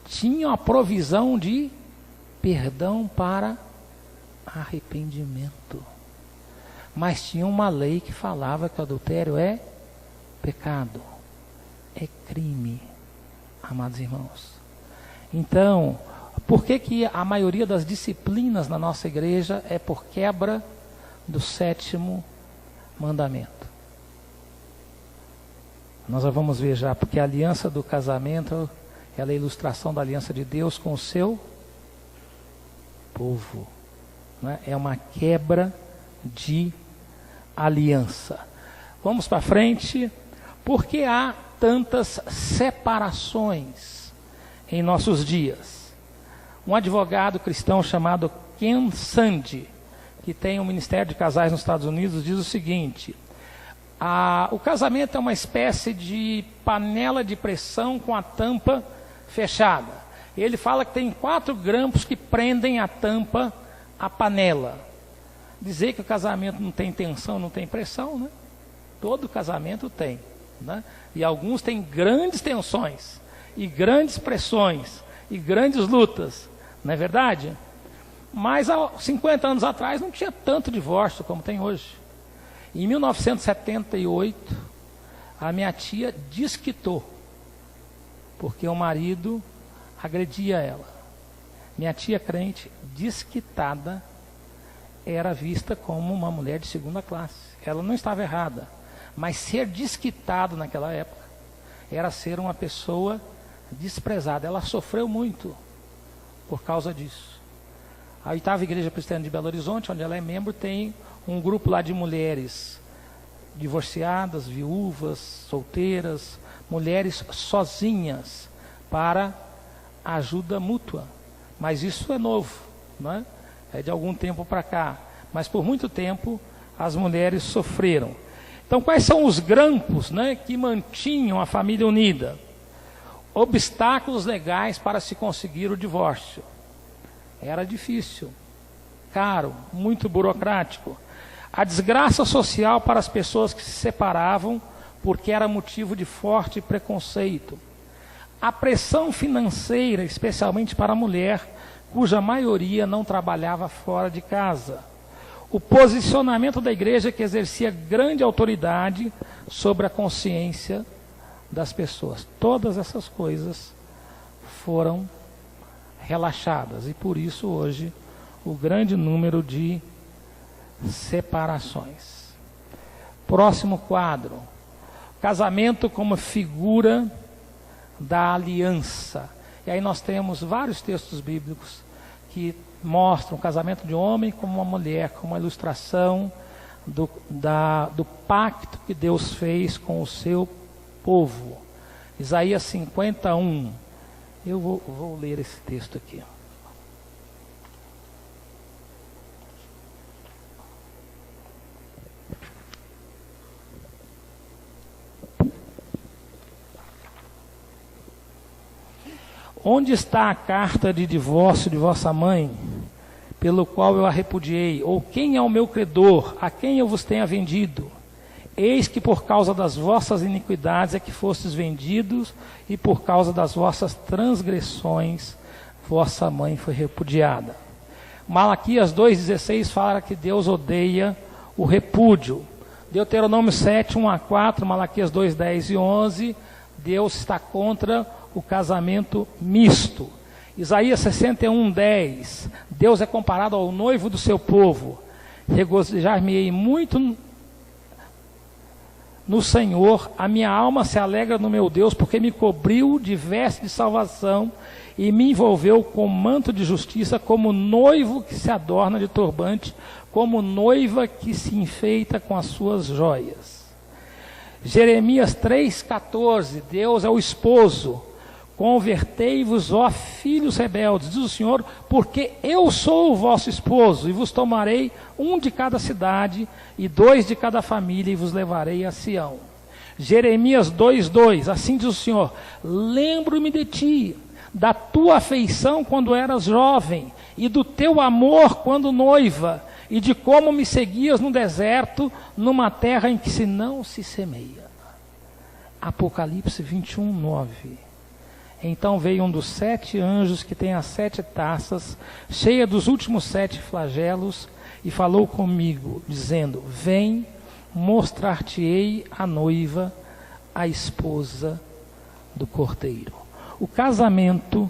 Speaker 1: Tinha a provisão de perdão para arrependimento. Mas tinha uma lei que falava que o adultério é pecado, é crime, amados irmãos. Então, por que a maioria das disciplinas na nossa igreja é por quebra do 7º mandamento? Nós vamos ver já, porque a aliança do casamento, ela é a ilustração da aliança de Deus com o seu povo, né? É uma quebra de aliança. Vamos para frente. Por que há tantas separações em nossos dias? Um advogado cristão chamado Ken Sande, que tem um ministério de casais nos Estados Unidos, diz o seguinte: o casamento é uma espécie de panela de pressão com a tampa fechada. Ele fala que tem 4 grampos que prendem a tampa à panela. Dizer que o casamento não tem tensão, não tem pressão, né? Todo casamento tem, né? E alguns têm grandes tensões, e grandes pressões, e grandes lutas, não é verdade? Mas há 50 anos atrás não tinha tanto divórcio como tem hoje. Em 1978, a minha tia desquitou, porque o marido agredia ela. Minha tia crente, desquitada, era vista como uma mulher de segunda classe. Ela não estava errada, mas ser desquitado naquela época era ser uma pessoa desprezada. Ela sofreu muito por causa disso. A 8ª Igreja Presbiteriana de Belo Horizonte, onde ela é membro, tem um grupo lá de mulheres divorciadas, viúvas, solteiras, mulheres sozinhas, para ajuda mútua. Mas isso é novo, não é? É de algum tempo para cá. Mas por muito tempo as mulheres sofreram. Então, quais são os grampos, né, que mantinham a família unida? Obstáculos legais para se conseguir o divórcio. Era difícil, caro, muito burocrático. A desgraça social para as pessoas que se separavam, porque era motivo de forte preconceito. A pressão financeira, especialmente para a mulher, cuja maioria não trabalhava fora de casa. O posicionamento da igreja, que exercia grande autoridade sobre a consciência das pessoas. Todas essas coisas foram relaxadas, e por isso hoje o grande número de separações. Próximo quadro: casamento como figura da aliança. E aí nós temos vários textos bíblicos que mostram o casamento de um homem como uma mulher, como uma ilustração do pacto que Deus fez com o seu povo. Isaías 51. Eu vou ler esse texto aqui. Onde está a carta de divórcio de vossa mãe, pelo qual eu a repudiei? Ou quem é o meu credor, a quem eu vos tenha vendido? Eis que por causa das vossas iniquidades é que fostes vendidos, e por causa das vossas transgressões, vossa mãe foi repudiada. Malaquias 2,16 fala que Deus odeia o repúdio. Deuteronômio 7, 1 a 4, Malaquias 2, 10 e 11, Deus está contra o casamento misto. Isaías 61, 10, Deus é comparado ao noivo do seu povo. Regozijar-me-ei muito no Senhor, a minha alma se alegra no meu Deus, porque me cobriu de veste de salvação e me envolveu com manto de justiça, como noivo que se adorna de turbante, como noiva que se enfeita com as suas joias. Jeremias 3,14, Deus é o esposo. Convertei-vos, ó filhos rebeldes, diz o Senhor, porque eu sou o vosso esposo, e vos tomarei um de cada cidade, e 2 de cada família, e vos levarei a Sião. Jeremias 2,2, assim diz o Senhor, lembro-me de ti, da tua afeição quando eras jovem, e do teu amor quando noiva, e de como me seguias no deserto, numa terra em que se não se semeia. Apocalipse 21:9. Então veio um dos 7 anjos que tem as 7 taças, cheia dos últimos 7 flagelos, e falou comigo, dizendo, vem, mostrar-te-ei a noiva, a esposa do Cordeiro. O casamento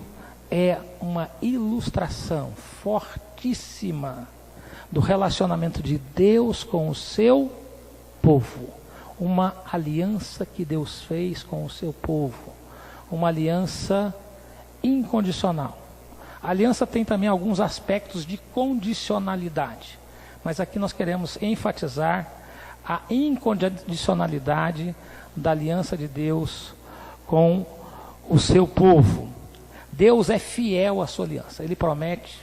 Speaker 1: é uma ilustração fortíssima do relacionamento de Deus com o seu povo. Uma aliança que Deus fez com o seu povo. Uma aliança incondicional. A aliança tem também alguns aspectos de condicionalidade. Mas aqui nós queremos enfatizar a incondicionalidade da aliança de Deus com o seu povo. Deus é fiel à sua aliança. Ele promete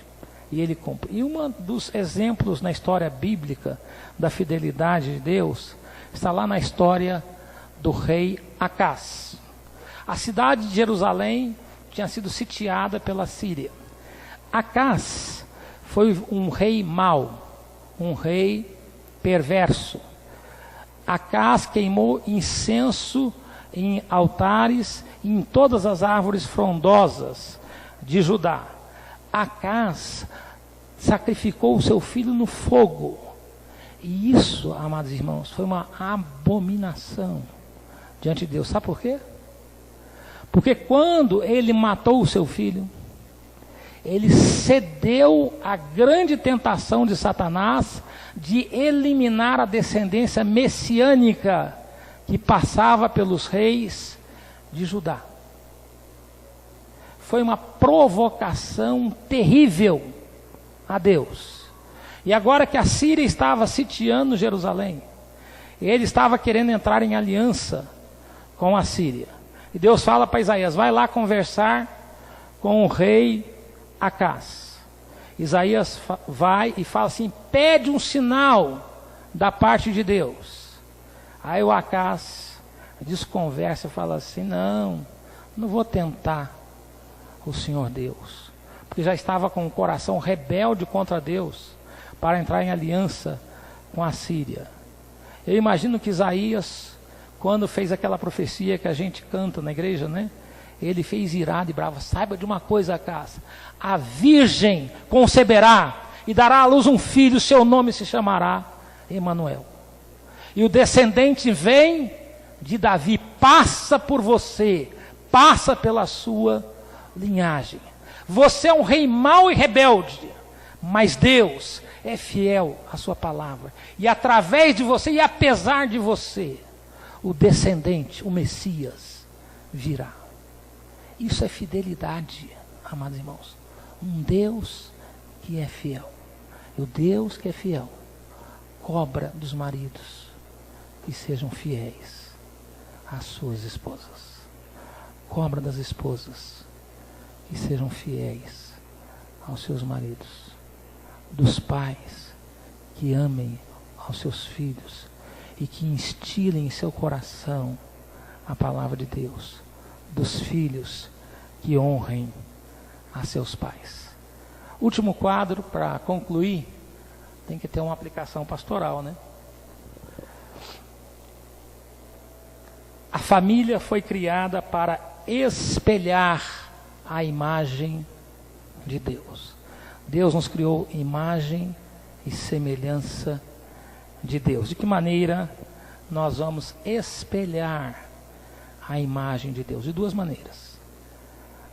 Speaker 1: e ele cumpre. E um dos exemplos na história bíblica da fidelidade de Deus está lá na história do rei Acás. A cidade de Jerusalém tinha sido sitiada pela Síria. Acás foi um rei mau, um rei perverso. Acás queimou incenso em altares e em todas as árvores frondosas de Judá. Acás sacrificou o seu filho no fogo. E isso, amados irmãos, foi uma abominação diante de Deus. Sabe por quê? Porque quando ele matou o seu filho, ele cedeu à grande tentação de Satanás de eliminar a descendência messiânica que passava pelos reis de Judá. Foi uma provocação terrível a Deus. E agora que a Síria estava sitiando Jerusalém, ele estava querendo entrar em aliança com a Síria. E Deus fala para Isaías, vai lá conversar com o rei Acás. Isaías vai e fala assim, pede um sinal da parte de Deus. Aí o Acás desconversa e fala assim, não vou tentar o Senhor Deus. Porque já estava com o coração rebelde contra Deus para entrar em aliança com a Síria. Eu imagino que Isaías, quando fez aquela profecia que a gente canta na igreja, né? Ele fez irado e bravo. Saiba de uma coisa, Acás, a virgem conceberá e dará à luz um filho, seu nome se chamará Emanuel. E o descendente vem de Davi, passa por você, passa pela sua linhagem. Você é um rei mau e rebelde, mas Deus é fiel à sua palavra. E através de você e apesar de você, o descendente, o Messias, virá. Isso é fidelidade, amados irmãos. Um Deus que é fiel. E o Deus que é fiel cobra dos maridos que sejam fiéis às suas esposas. Cobra das esposas que sejam fiéis aos seus maridos. Dos pais que amem aos seus filhos e que instilem em seu coração a palavra de Deus. Dos filhos que honrem a seus pais. Último quadro, para concluir, tem que ter uma aplicação pastoral, né? A família foi criada para espelhar a imagem de Deus. Deus nos criou imagem e semelhança de Deus. De que maneira nós vamos espelhar a imagem de Deus? De duas maneiras.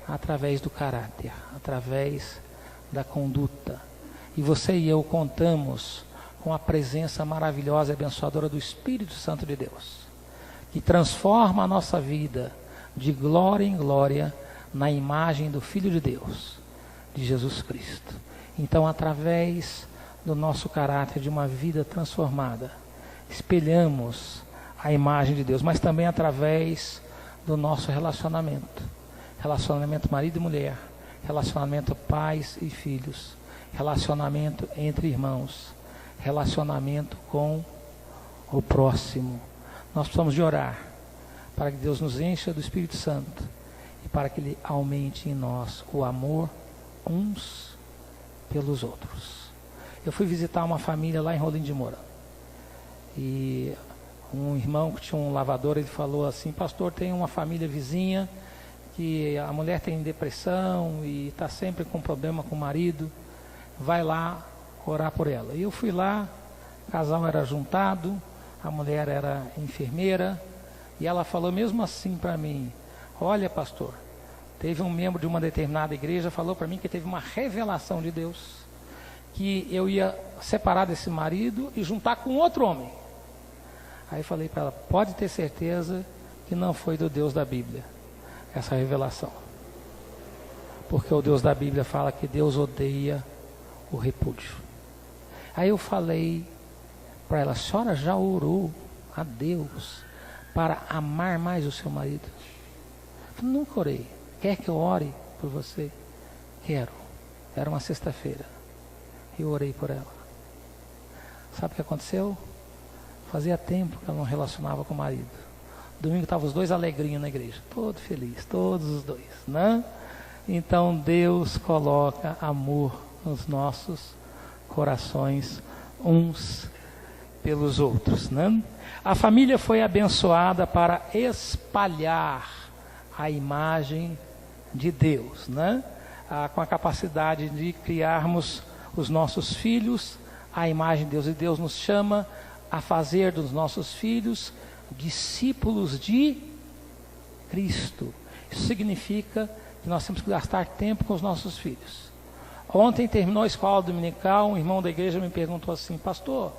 Speaker 1: Através do caráter, através da conduta. E você e eu contamos com a presença maravilhosa e abençoadora do Espírito Santo de Deus, que transforma a nossa vida de glória em glória na imagem do Filho de Deus, de Jesus Cristo. Então, através do nosso caráter, de uma vida transformada, espelhamos a imagem de Deus, mas também através do nosso relacionamento. Relacionamento marido e mulher, relacionamento pais e filhos, relacionamento entre irmãos, relacionamento com o próximo. Nós precisamos de orar para que Deus nos encha do Espírito Santo e para que Ele aumente em nós o amor uns pelos outros. Eu fui visitar uma família lá em Rolim de Moura e um irmão que tinha um lavador, ele falou assim: pastor, tem uma família vizinha que a mulher tem depressão e está sempre com problema com o marido, vai lá orar por ela. E eu fui lá, o casal era juntado, a mulher era enfermeira, e ela falou mesmo assim para mim: olha, pastor, teve um membro de uma determinada igreja, falou para mim que teve uma revelação de Deus, que eu ia separar desse marido e juntar com outro homem. Aí eu falei para ela: pode ter certeza que não foi do Deus da Bíblia essa revelação, porque o Deus da Bíblia fala que Deus odeia o repúdio. Aí eu falei para ela: a senhora já orou a Deus para amar mais o seu marido? Eu falei: nunca orei. Quer que eu ore por você? Quero. Era uma sexta-feira. Eu orei por ela. Sabe o que aconteceu? Fazia tempo que ela não relacionava com o marido. Domingo estavam os dois alegrinhos na igreja, todo feliz, todos os dois, né? Então Deus coloca amor nos nossos corações uns pelos outros, né? A família foi abençoada para espalhar a imagem de Deus, né? Com a capacidade de criarmos os nossos filhos à imagem de Deus, e Deus nos chama a fazer dos nossos filhos discípulos de Cristo. Isso significa que nós temos que gastar tempo com os nossos filhos. Ontem terminou a escola dominical, um irmão da igreja me perguntou assim: pastor,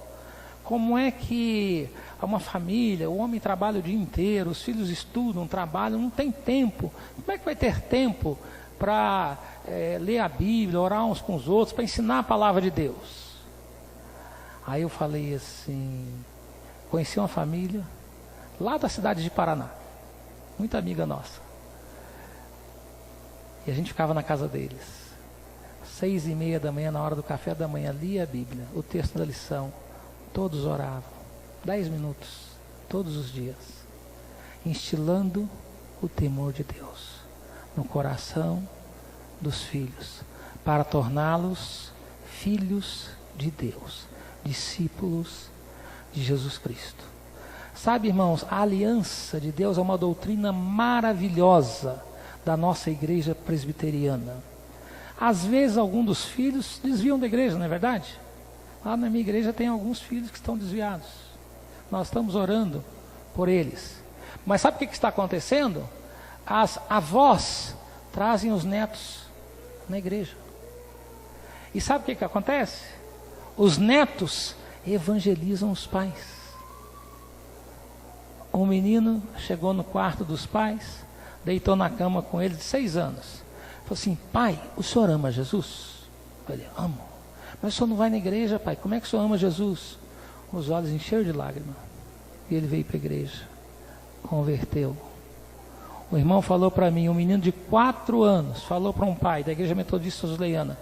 Speaker 1: como é que uma família, o homem trabalha o dia inteiro, os filhos estudam, trabalham, não tem tempo, como é que vai ter tempo para ler a Bíblia, orar uns com os outros, para ensinar a palavra de Deus? Aí eu falei assim, conheci uma família lá da cidade de Paraná, muita amiga nossa, e a gente ficava na casa deles, 6:30 da manhã, na hora do café da manhã, lia a Bíblia, o texto da lição, todos oravam, 10 minutos, todos os dias, instilando o temor de Deus no coração dos filhos, para torná-los filhos de Deus, discípulos de Jesus Cristo. Sabe, irmãos, a aliança de Deus é uma doutrina maravilhosa da nossa igreja presbiteriana. Às vezes alguns dos filhos desviam da igreja, não é verdade? Lá na minha igreja tem alguns filhos que estão desviados. Nós estamos orando por eles. Mas sabe o que está acontecendo? As avós trazem os netos na igreja. E sabe o que acontece? Os netos evangelizam os pais. Um menino chegou no quarto dos pais, deitou na cama com ele de 6 anos. Falou assim: pai, o senhor ama Jesus? Ele: amo. Mas o senhor não vai na igreja, pai? Como é que o senhor ama Jesus? Os olhos encheram de lágrimas. E ele veio para a igreja, converteu. O irmão falou para mim, um menino de 4 anos, falou para um pai da igreja metodista Osleiana: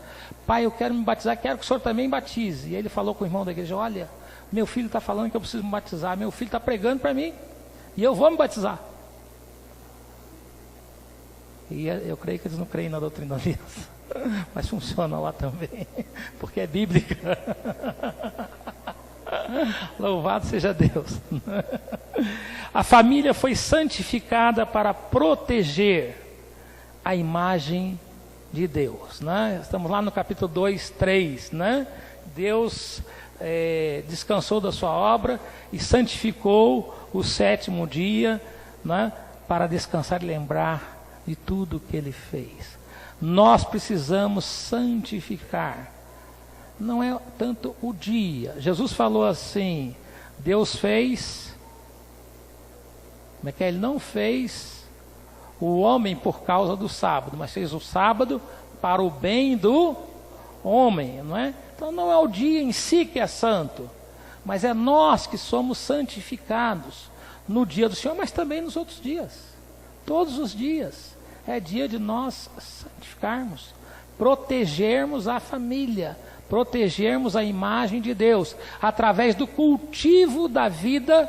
Speaker 1: pai, eu quero me batizar, quero que o senhor também batize. E ele falou com o irmão da igreja: olha, meu filho está falando que eu preciso me batizar, meu filho está pregando para mim, e eu vou me batizar. E eu creio que eles não creem na doutrina da aliança, mas funciona lá também, porque é bíblica. Louvado seja Deus. A família foi santificada para proteger a imagem de Deus, né? Estamos lá no capítulo 2, 3, né? Deus descansou da sua obra e santificou o 7º dia, né? Para descansar e lembrar de tudo que Ele fez. Nós precisamos santificar. Não é tanto o dia. Jesus falou assim: Deus fez, como é que é? Ele não fez o homem por causa do sábado, mas fez o sábado para o bem do homem, não é? Então não é o dia em si que é santo, mas é nós que somos santificados. no dia do Senhor, mas também nos outros dias. Todos os dias é dia de nós santificarmos, protegermos a família, protegermos a imagem de Deus, através do cultivo da vida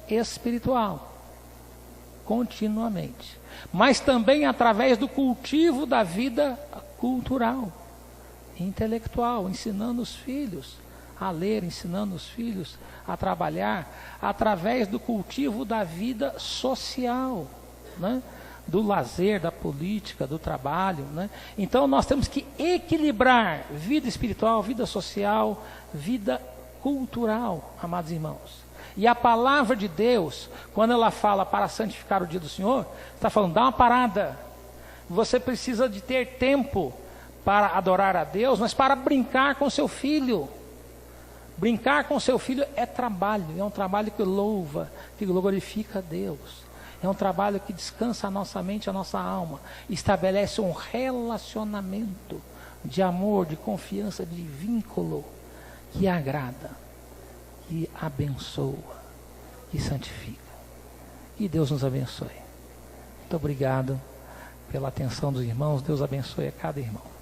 Speaker 1: espiritual, continuamente. Mas também através do cultivo da vida cultural, intelectual, ensinando os filhos a ler, ensinando os filhos a trabalhar, através do cultivo da vida social, né? Do lazer, da política, do trabalho, né? Então nós temos que equilibrar vida espiritual, vida social, vida cultural, amados irmãos. E a palavra de Deus, quando ela fala para santificar o dia do Senhor, está falando, dá uma parada. Você precisa de ter tempo para adorar a Deus, mas para brincar com seu filho. Brincar com seu filho é trabalho, é um trabalho que louva, que glorifica a Deus. É um trabalho que descansa a nossa mente, a nossa alma. Estabelece um relacionamento de amor, de confiança, de vínculo que agrada, que abençoa, que santifica. Que Deus nos abençoe. Muito obrigado pela atenção dos irmãos. Deus abençoe a cada irmão.